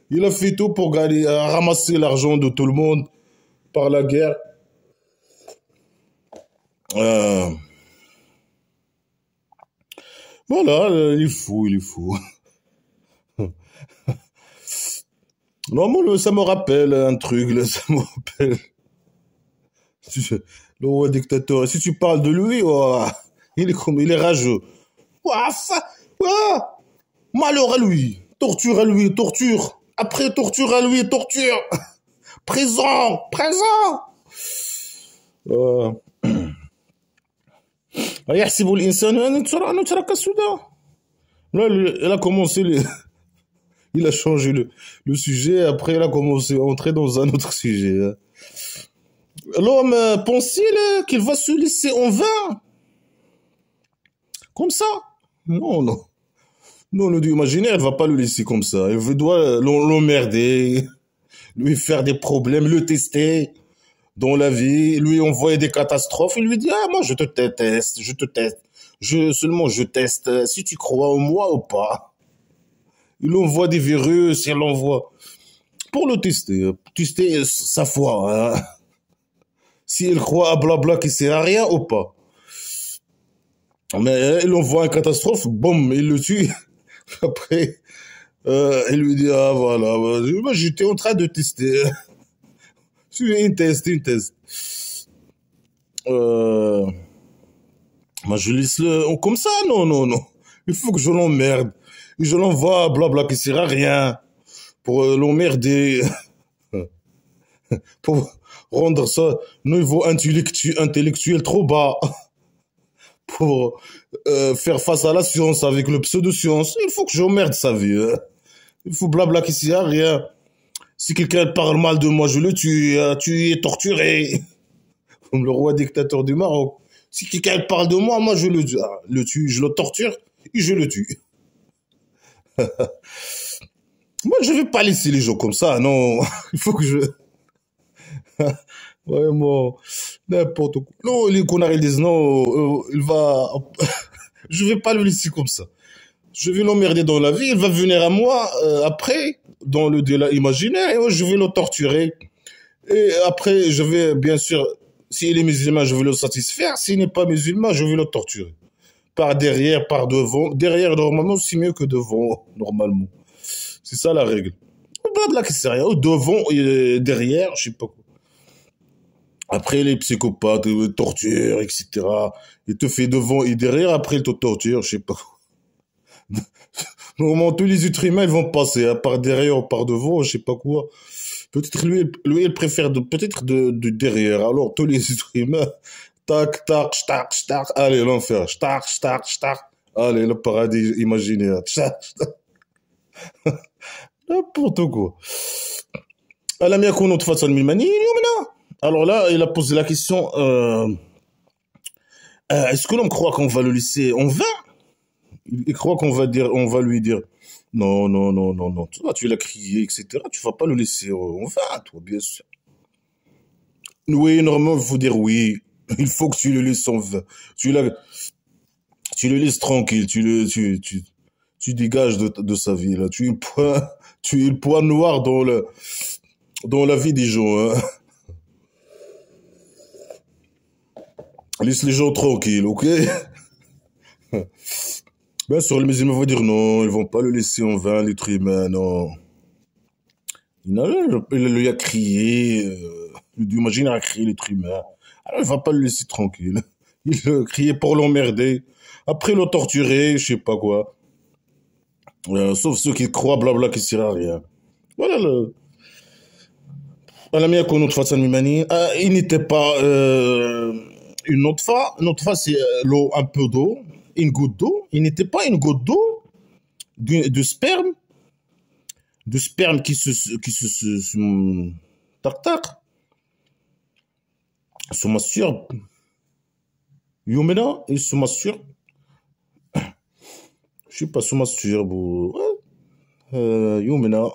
A: il a fait tout pour gagner, ramasser l'argent de tout le monde par la guerre. Voilà, il est fou. Non, moi, ça me rappelle un truc, là, ça me rappelle. Le roi dictateur. Si tu parles de lui, oh, il est rageux. Ouah, ouah, malheur à lui. Torture à lui, torture. Après, torture à lui, torture. Présent. يحسب الإنسان أن يترك سدى. Là, elle a commencé, il a changé le sujet, après il a commencé à entrer dans un autre sujet. L'homme pense-t-il qu'il va se laisser en vain? Comme ça? Non. Non, le Dieu imaginaire, elle va pas le laisser comme ça. Elle doit l'emmerder, lui faire des problèmes, le tester dans la vie, lui envoyer des catastrophes. Il lui dit, ah, moi, je te teste. Seulement, je teste si tu crois en moi ou pas. Il envoie des virus, il l'envoie pour le tester sa foi. Hein. Si il croit à blabla qui sert à rien ou pas. Mais il envoie une catastrophe, boum, il le tue. Après, il lui dit, ah voilà, moi j'étais en train de tester. C'est une test. Moi je laisse comme ça, non. Il faut que je l'emmerde. Et je l'envoie, blabla, qui sert à rien. Pour l'emmerder. Pour rendre ça niveau intellectuel trop bas. Pour faire face à la science avec le pseudo-science. Il faut que j'emmerde sa vie. Hein. Il faut blabla qui sert à rien. Si quelqu'un parle mal de moi, je le tue. Tu es torturé. Comme le roi dictateur du Maroc. Si quelqu'un parle de moi, moi je le tue. Je le torture et je le tue. Moi, je vais pas laisser les gens comme ça, non. Il faut que je... Vraiment, n'importe quoi. Non, les connards, ils disent non, il va... Je vais pas le laisser comme ça. Je vais l'emmerder dans la vie, il va venir à moi après, dans le délai imaginaire, et je vais le torturer. Et après, je vais, bien sûr, s'il est musulman, je vais le satisfaire. S'il n'est pas musulman, je vais le torturer. Par derrière, par devant. Derrière, normalement, c'est mieux que devant, normalement. C'est ça la règle. Blabla, qu'est-ce que c'est rien. Devant et derrière, je sais pas quoi. Après, les psychopathes, torture, etc. Il te fait devant et derrière, après, il te torture, je sais pas quoi. Normalement, tous les êtres humains, ils vont passer, hein, par derrière ou par devant, je sais pas quoi. Peut-être lui, il préfère peut-être de derrière. Alors, tous les êtres humains, tac, tac, shtak, shtak, allez, l'enfer, shtak, shtak, shtak, allez, le paradis imaginaire, shtak, shtak, n'importe quoi. ألم يكن نطفة من مني يمنى. Alors là, il a posé la question, est-ce que l'on croit qu'on va le laisser en vain? Il croit qu'on va dire, on va lui dire, non, non, non, non, non, toi, tu l'as crié, etc. Tu vas pas le laisser en vain, toi, bien sûr. Oui, normalement, il faut dire oui. Il faut que tu le laisses en vain. Tu la, tu le laisses tranquille, tu dégages de sa vie, là. Tu es le point noir dans la vie des gens, hein. Laisse les gens tranquilles, ok? Bien sûr, les musulmans vont dire non, ils vont pas le laisser en vain, l'être humain, non. Non, il lui a crié, le Dieu imagine a crié l'être humain. Alors il va pas le laisser tranquille. Il a crié pour l'emmerder. Après le torturer, je sais pas quoi. Sauf ceux qui croient blabla qui sert à rien. Voilà le. Voilà, qu'on autre face à Mimani. Il n'était pas une autre fois. Une autre fois, c'est l'eau, un peu d'eau, une goutte d'eau. Il n'était pas une goutte d'eau, de sperme, tac tac, se masturbe. Yomena, il se masturbe. Je sais pas, se masturbe ou. Ouais. Yomena.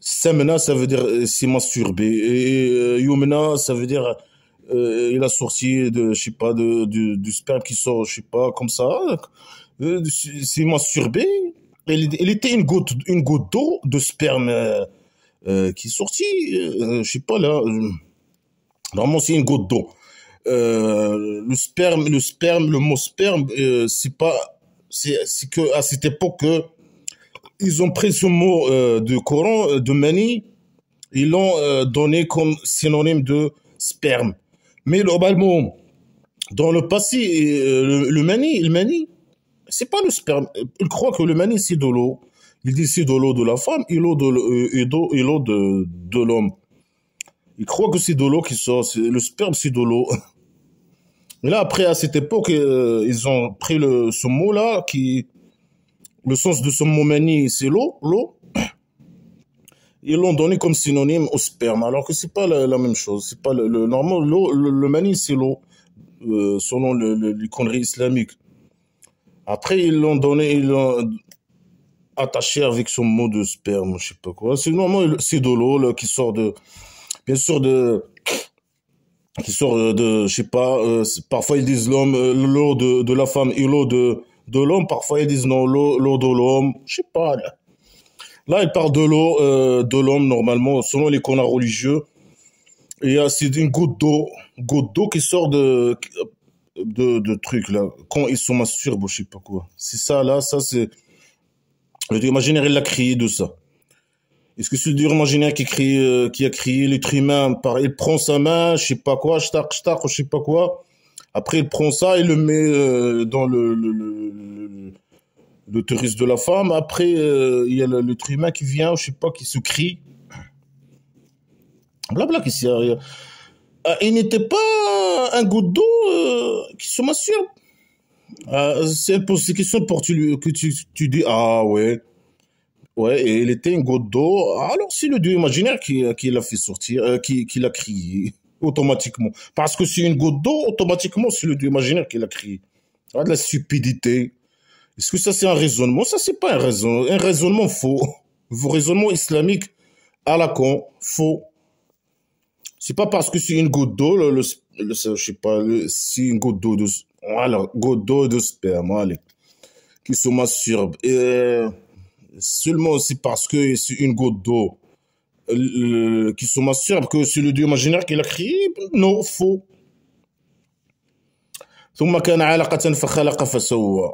A: Semena, ça veut dire s'est masturbé. Et Yomena, ça veut dire il a sorti de, je sais pas, du sperme qui sort, je sais pas, comme ça. S'est masturbé. Il était une goutte d'eau de sperme qui est sortie, je sais pas là. Normalement, c'est une goutte d'eau. Le mot sperme, c'est pas, c'est que à cette époque, ils ont pris ce mot du Coran, de mani, ils l'ont donné comme synonyme de sperme. Mais globalement, dans le passé, le mani, c'est pas le sperme. Il croit que le mani, c'est de l'eau. Il dit c'est de l'eau de la femme et l'eau de l'homme. Il croit que c'est de l'eau qui sort. Le sperme, c'est de l'eau. Et là, après, à cette époque, ils ont pris ce mot-là, le sens de ce mot mani, c'est l'eau. Ils l'ont donné comme synonyme au sperme, alors que c'est pas la même chose. C'est pas normalement, le mani, c'est l'eau, selon les conneries islamiques. Après, ils l'ont attaché avec son mot de sperme, je sais pas quoi. C'est normalement, c'est de l'eau, là, bien sûr, qui sort je sais pas, parfois ils disent l'eau de la femme et l'eau de l'homme, parfois ils disent non, l'eau de l'homme, je sais pas, là. Là, ils parlent de l'eau, de l'homme, normalement, selon les canons religieux. Et c'est une goutte d'eau qui sort de trucs, là, quand ils sont masturbés, je sais pas quoi. C'est ça, là, ça, c'est, le Dieu imaginaire, il a crié de ça. Est-ce que c'est le Dieu imaginaire qui a crié l'être humain il prend sa main, je sais pas quoi, shtak, je sais pas quoi. Après, il prend ça, il le met dans le touriste de la femme. Après, il y a l'être humain qui vient, je sais pas, qui se crie. Blabla, qui s'y arrive. Il n'était pas un goutte d'eau qui se masturbe. C'est elle pose ces questions pour que tu dis, ah ouais. Ouais, et il était une goutte d'eau. Alors, c'est le dieu imaginaire qui l'a fait sortir, qui l'a crié automatiquement. Parce que c'est une goutte d'eau, automatiquement, c'est le dieu imaginaire qui l'a crié. Ah, de la stupidité. Est-ce que ça, c'est un raisonnement? Ça, c'est pas un raisonnement faux. Vos raisonnements islamiques à la con, faux. C'est pas parce que c'est une goutte d'eau, je sais pas, c'est une goutte d'eau voilà, goutte d'eau de sperme, allez, qui se masturbe. Et seulement c'est parce que c'est une goutte d'eau qui se masturbe que c'est le dieu imaginaire qui l'a créé. Non, faux. ثم كان علقة فخلق فسوى.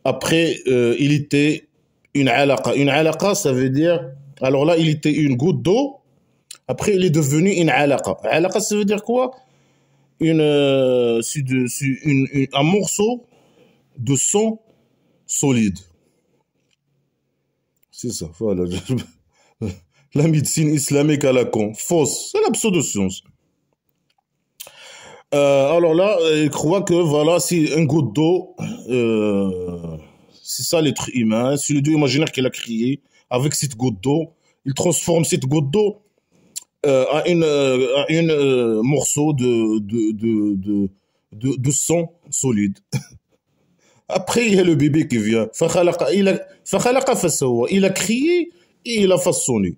A: Après, il était Une alaqa, ça veut dire, alors là, il était une goutte d'eau, après il est devenu une alaqa. Alaqa, ça veut dire quoi? Un morceau de sang solide. C'est ça, voilà. La médecine islamique à la con. Fausse. C'est la pseudo-science. Alors là, il croit que voilà, si un goutte d'eau, c'est ça l'être humain. C'est le dieu imaginaire qu'il a créé avec cette goutte d'eau. Il transforme cette goutte d'eau à une morceau de sang solide. Après, il y a le bébé qui vient. Il a crié et il a façonné.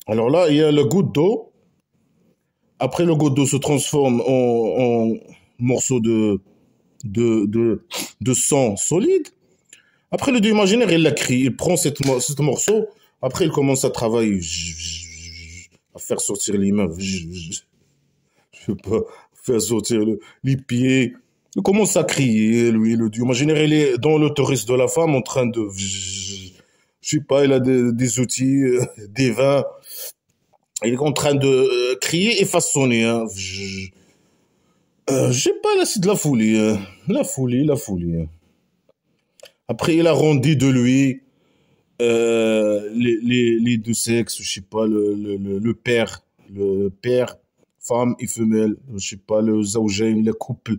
A: Alors là, il y a le goutte d'eau. Après, le goutte d'eau se transforme en morceau de, de, de sang solide. Après, le dieu imaginaire, il la crie. Il prend ce morceau. Après, il commence à travailler, à faire sortir les mains. Je sais pas, faire sortir les pieds. Il commence à crier, lui, le dieu imaginaire. Il est dans l'utérus de la femme en train de... Je sais pas, il a des outils divins. Il est en train de crier et façonner. Hein. Je sais pas, là, c'est de la folie. Hein. La folie, la folie. Hein. Après, il a rendu de lui les deux sexes, je sais pas, le père, femme et femelle, je sais pas, le zawjain, le couple,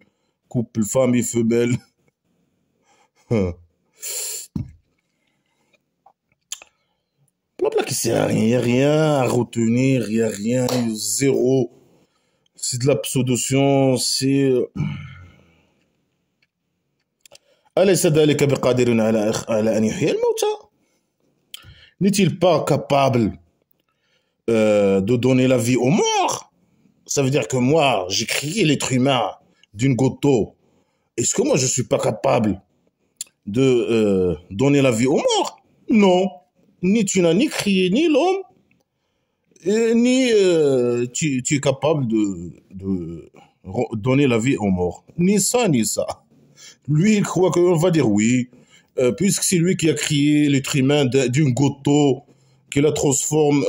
A: femme et femelle. Blabla qui sert à rien, il n'y a rien à retenir, il n'y a rien, zéro. C'est de la pseudo-science, c'est... أليس ذلك بقادر على أن يحيي الموتى? N'est-il pas capable de donner la vie aux morts? Ça veut dire que moi, j'ai créé l'être humain d'une goutte d'eau. Est-ce que moi, je suis pas capable de donner la vie aux morts? Non. Ni tu n'as ni créé ni l'homme, ni tu es capable de donner la vie aux morts. Ni ça, ni ça. Lui, il croit qu'on va dire oui, puisque c'est lui qui a créé l'être humain d'une goutte d'eau, qui la transforme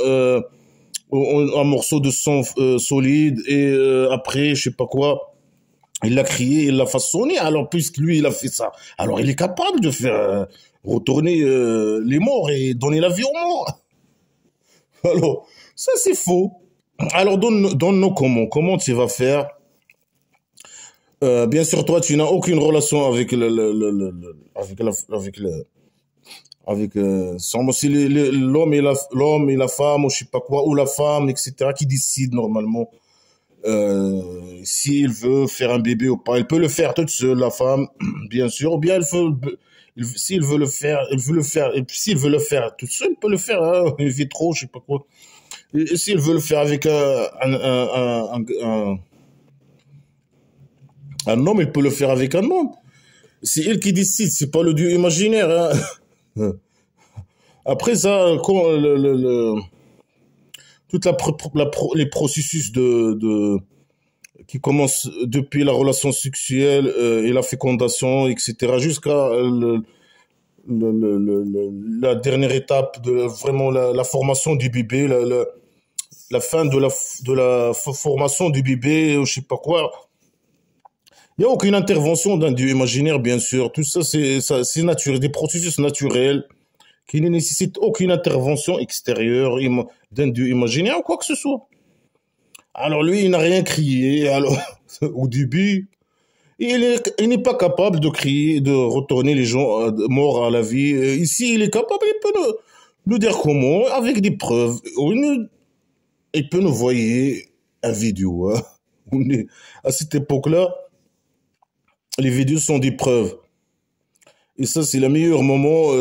A: en morceau de sang solide, et après, je sais pas quoi, il l'a créé, il l'a façonné, alors puisque lui, il a fait ça, alors il est capable de faire retourner les morts et donner la vie aux morts. Alors, ça c'est faux. Alors, donne-nous comment tu vas faire. Bien sûr, toi, tu n'as aucune relation avec si l'homme et la femme, ou je sais pas quoi, ou la femme, etc., qui décide normalement s'il veut faire un bébé ou pas. Il peut le faire toute seule, la femme, bien sûr, ou bien s'il veut le faire, et s'il veut le faire toute seule, il peut le faire, hein, in vitro, je sais pas quoi. Et s'il veut le faire avec un homme, il peut le faire avec un homme. C'est il qui décide, c'est pas le dieu imaginaire. Hein. Après ça, quand toute les processus qui commencent depuis la relation sexuelle et la fécondation, etc., jusqu'à la dernière étape de vraiment la formation du bébé, la fin de la formation du bébé, je sais pas quoi. Il n'y a aucune intervention d'un dieu imaginaire, bien sûr. Tout ça, c'est naturel, des processus naturels qui ne nécessitent aucune intervention extérieure d'un dieu imaginaire ou quoi que ce soit. Alors lui, il n'a rien crié. Alors, au début, il n'est pas capable de crier, de retourner les gens morts à la vie. Ici, il est capable, il peut nous dire comment, avec des preuves. Il peut nous envoyer un vidéo. Hein. À cette époque-là, les vidéos sont des preuves. Et ça, c'est le meilleur moment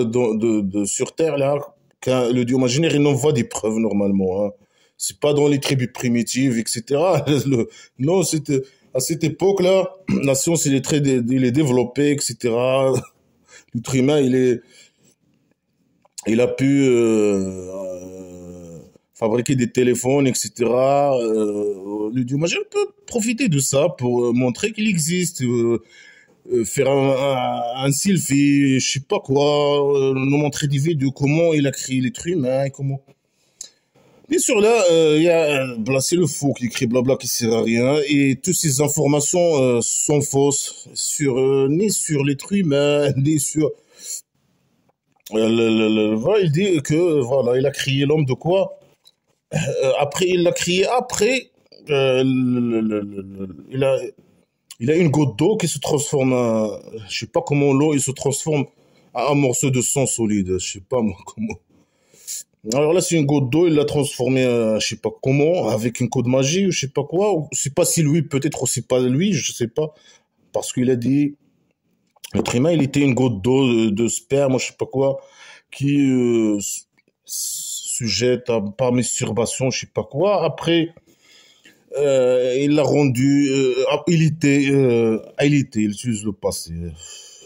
A: sur Terre, là, quand le dieu imaginaire, il envoie des preuves, normalement. Hein. C'est pas dans les tribus primitives, etc. Non, à cette époque-là, la science, il est développée, etc. L'être humain, il a pu fabriquer des téléphones, etc. Le dieu imaginaire peut profiter de ça pour montrer qu'il existe. faire un selfie, je sais pas quoi, nous montrer des vidéos comment il a créé l'être humain et comment. Bien sûr, là, il y a, c'est le faux qui écrit blabla qui sert à rien et toutes ces informations sont fausses sur ni sur l'être humain ni sur. Voilà, il dit que voilà, il a créé l'homme de quoi? Après, il l'a créé après. Il a une goutte d'eau qui se transforme en, je sais pas comment l'eau, il se transforme en un morceau de sang solide. Je sais pas moi comment. Alors là, c'est une goutte d'eau, il l'a transformée, je sais pas comment, avec un coup de magie, ou je sais pas quoi. Ou c'est pas si lui, peut-être aussi pas lui, je sais pas. Parce qu'il a dit, l'être humain, il était une goutte d'eau, de sperme, je sais pas quoi, qui sujette à par masturbation, je sais pas quoi. Après, il l'a rendu, il il utilise le passé.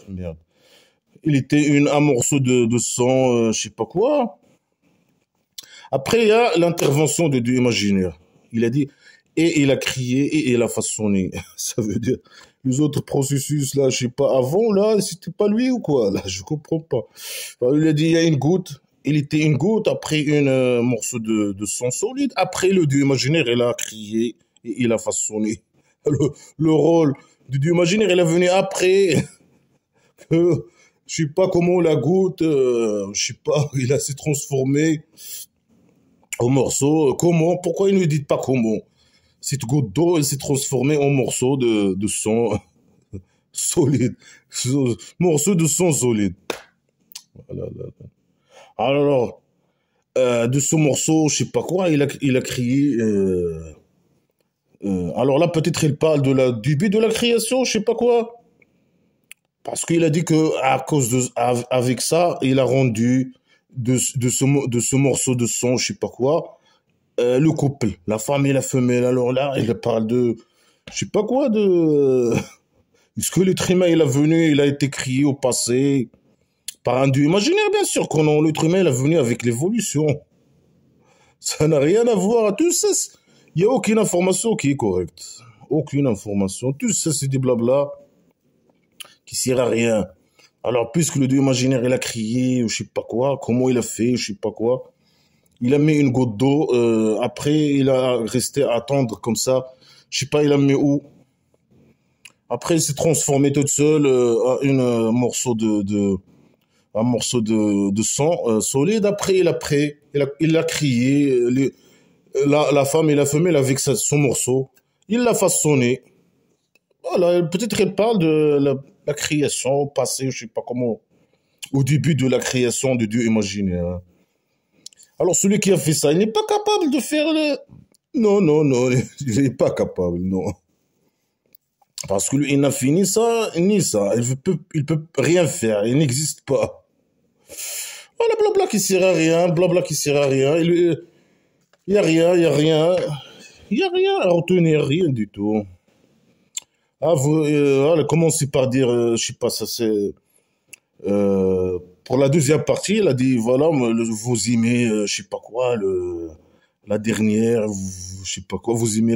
A: Merde. Il était un morceau de sang, je sais pas quoi. Après, il y a l'intervention de Dieu imaginaire. Il a dit, et il a crié, et il a façonné. Ça veut dire, les autres processus, là, je sais pas, avant, là, c'était pas lui ou quoi? Là, je comprends pas. Alors, il a dit, il y a une goutte. Il était une goutte, après un morceau de sang solide. Après, le Dieu imaginaire, il a crié, et il a façonné. Le, le rôle du Dieu imaginaire, il est venu après que, je sais pas comment la goutte, je sais pas, il a s'est transformé au morceau. Comment? Pourquoi ils ne disent pas comment? Cette goutte d'eau, elle s'est transformée en morceau de sang solide. Morceau de sang solide. Voilà, alors, de ce morceau, je sais pas quoi, il a crié. Alors là, peut-être il parle de la début de la création, je sais pas quoi. Parce qu'il a dit que à cause de, avec ça, il a rendu de ce morceau de sang, je sais pas quoi, le couple, la femme et la femelle. Alors là, il parle de, je sais pas quoi, de, est-ce que l'être humain, il a venu, il a été créé au passé par un dieu imaginaire, bien sûr, que non, l'être humain, il a venu avec l'évolution. Ça n'a rien à voir, tout ça, il n'y a aucune information qui est correcte. Aucune information. Tout ça, c'est des blabla qui sert à rien. Alors, puisque le dieu imaginaire, il a crié, ou je sais pas quoi, comment il a fait, je sais pas quoi, il a mis une goutte d'eau, après, il a resté à attendre comme ça, je sais pas, il a mis où. Après, il s'est transformé toute seule en un morceau un morceau de sang solide. Après, il a crié, la femme et la femelle avec son morceau, il l'a façonné. Voilà, peut-être qu'elle parle de la création au passé, je sais pas comment, au début de la création de Dieu imaginaire. Alors celui qui a fait ça, il n'est pas capable de faire le... Non, non, non, il n'est pas capable, non. Parce que lui, il n'a fini ça, ni ça. Il peut rien faire, il n'existe pas. Voilà, blabla qui sert à rien, blabla qui sert à rien. Il y a rien, il y a rien. Il y a rien à retenir, rien du tout. Ah, vous, voilà, commencez par dire, je sais pas, ça c'est... pour la deuxième partie, il a dit, voilà, vous aimez, je sais pas quoi, la dernière, je sais pas quoi, vous aimez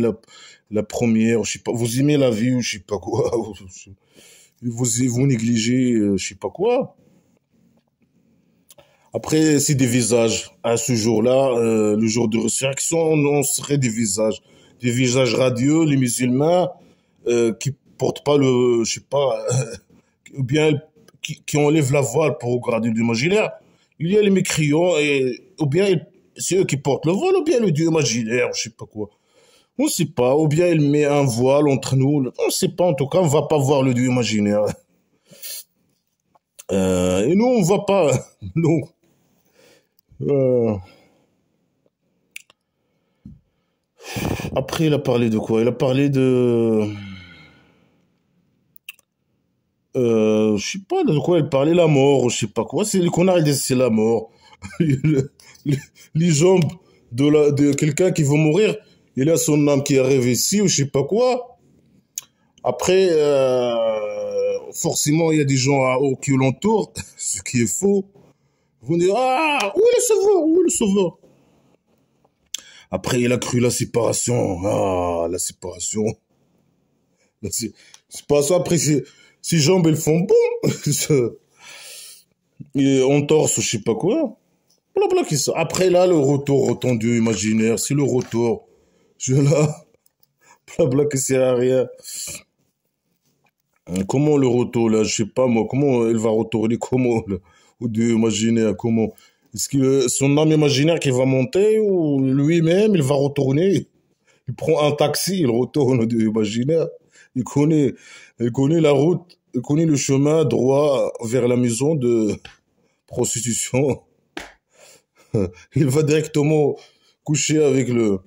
A: la première, je sais pas, vous aimez la vie, je sais pas quoi, vous négligez, je sais pas quoi. Après, c'est des visages. À ce jour-là, le jour de résurrection, on serait des visages radieux, les musulmans, qui portent pas le, je sais pas, ou bien qui enlèvent la voile pour regarder l'imaginaire. Il y a les mécréants, ou bien c'est eux qui portent le voile, ou bien le dieu imaginaire, je sais pas quoi. On sait pas, ou bien il met un voile entre nous. On sait pas, en tout cas, on va pas voir le dieu imaginaire. Et nous, on va pas, nous. Euh, Après, il a parlé de quoi? Il a parlé de... je sais pas de quoi il parlait, la mort, je sais pas quoi. C'est le connard, il dit c'est la mort. Le- le- les jambes de quelqu'un qui veut mourir, il a son âme qui arrive ici ou je sais pas quoi. Après, forcément, il y a des gens qui l'entourent, ce qui est faux. Ils vont dire, ah, où est le sauveur? Où est le sauveur? Après, il a cru la séparation. Ah, la séparation. La séparation, après, Ses jambes, elles font boum. Et on torse, je sais pas quoi. Blabla qui ça. Après là, le retour au ton Dieu imaginaire, c'est le retour. Je là, blabla qui sert à rien. Comment le retour là, je sais pas moi, comment elle va retourner, comment au Dieu imaginaire, comment? Est-ce que son âme imaginaire qui va monter ou lui-même il va retourner? Il prend un taxi, il retourne au Dieu imaginaire. Il connaît, il connaît la route, il connaît le chemin droit vers la maison de prostitution. Il va directement coucher avec le.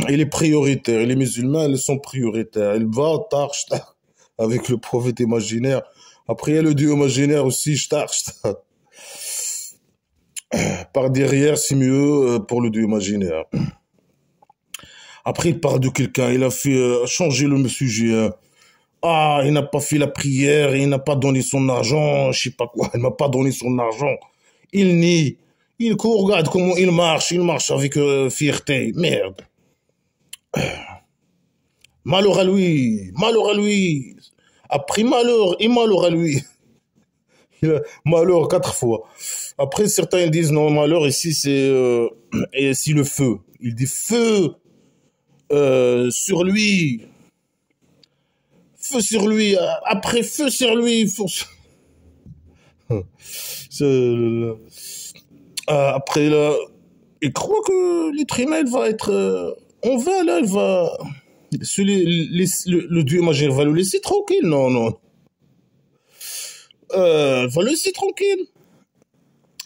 A: Il est prioritaire. Les musulmans, ils sont prioritaires. Il va, tar, shtar, avec le prophète imaginaire. Après, il y a le Dieu imaginaire aussi, shtar, shtar. Par derrière, c'est mieux pour le Dieu imaginaire. Après, il parle de quelqu'un. Il a fait changer le sujet. Hein. Ah, il n'a pas fait la prière, il n'a pas donné son argent, je sais pas quoi. Il m'a pas donné son argent. Il nie. Il court, regarde comment il marche avec fierté. Merde. Malheur à lui, malheur à lui. Après malheur et malheur à lui. Malheur 4 fois. Après, certains ils disent non, malheur ici c'est le feu. Il dit feu sur lui. Feu sur lui. Après feu sur lui. Après là, il croit que l'être humain il va être on va là, il va le Dieu imaginaire va le laisser tranquille, non, non. Va le laisser tranquille.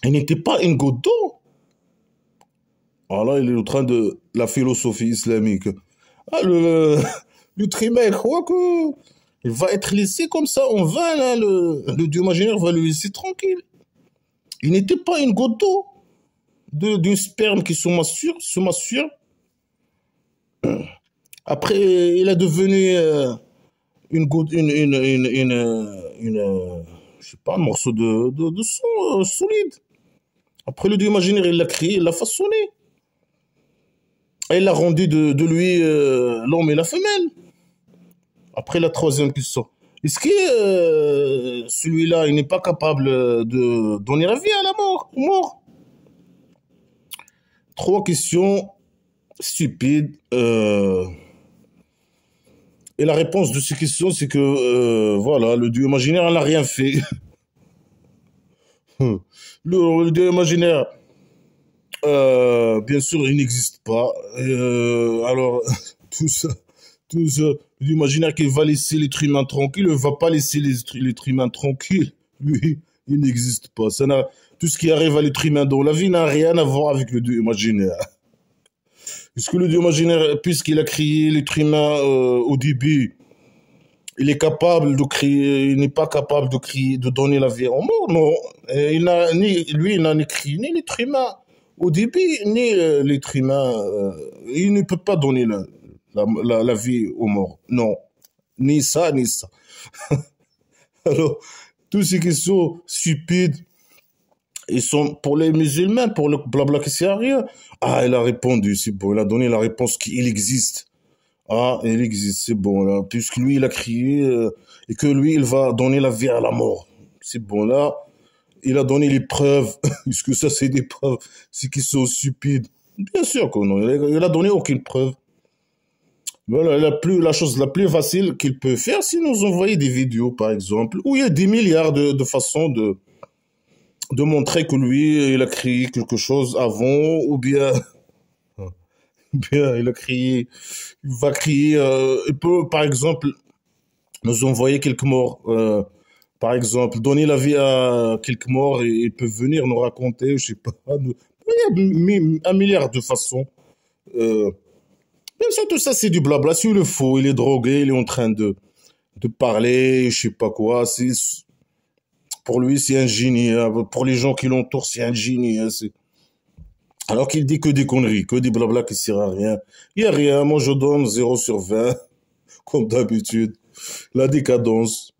A: Il n'était pas une goutte d'eau. Alors là, il est en train de la philosophie islamique. Ah, l'être humain croit que il va être laissé comme ça, on va là, le Dieu imaginaire va le laisser tranquille. Il n'était pas une goutte d'eau de sperme qui se massure. Après, il a devenu une goutte, je sais pas, un morceau de sang solide. Après, le Dieu imaginaire, il l'a créé, il l'a façonné. Et il a rendu de lui l'homme et la femelle. Après, la troisième question. Est-ce que celui-là, il n'est pas capable de donner la vie à la mort? 3 questions stupides. Et la réponse de ces questions, c'est que, voilà, le Dieu imaginaire n'a rien fait. Le Dieu imaginaire, bien sûr, il n'existe pas. Alors, tout ça, l'imaginaire qu'il va laisser l'être humain tranquille, il ne va pas laisser l'être humain tranquille. Lui, il n'existe pas. Tout ce qui arrive à l'être humain dans la vie n'a rien à voir avec le Dieu imaginaire. Est-ce que le Dieu imaginaire, puisqu'il a créé l'être humain au début, il est capable de créer, il n'est pas capable de donner la vie aux morts? Non. Lui, il n'a ni créé ni l'être humain au début, ni l'être humain. Il ne peut pas donner la vie aux morts. Non. Ni ça, ni ça. Alors, toutes ces questions stupides, ils sont pour les musulmans, pour le blabla qui sert à rien. Ah, il a répondu, c'est bon, il a donné la réponse qu'il existe. Ah, il existe, c'est bon, là, puisque lui, il a crié, et que lui, il va donner la vie à la mort. C'est bon, là, il a donné les preuves. Est-ce que ça, c'est des preuves? C'est qu'ils sont stupides. Bien sûr que non, il a donné aucune preuve. Voilà, la chose la plus facile qu'il peut faire, c'est nous envoyer des vidéos, par exemple, où il y a des milliards de façons de montrer que lui, il a créé quelque chose avant, ou bien, il va créer, il peut, par exemple, nous envoyer quelques morts, par exemple, donner la vie à quelques morts et il peut venir nous raconter, je sais pas, il y a un milliard de façons. Bien sûr, tout ça, c'est du blabla. S'il le faut, il est drogué, il est en train de parler, je sais pas quoi. Pour lui, c'est un génie. Hein. Pour les gens qui l'entourent, c'est un génie. Hein. Alors qu'il dit que des conneries, que des blabla qui ne servent à rien. Il n'y a rien. Moi, je donne 0/20, comme d'habitude. La décadence.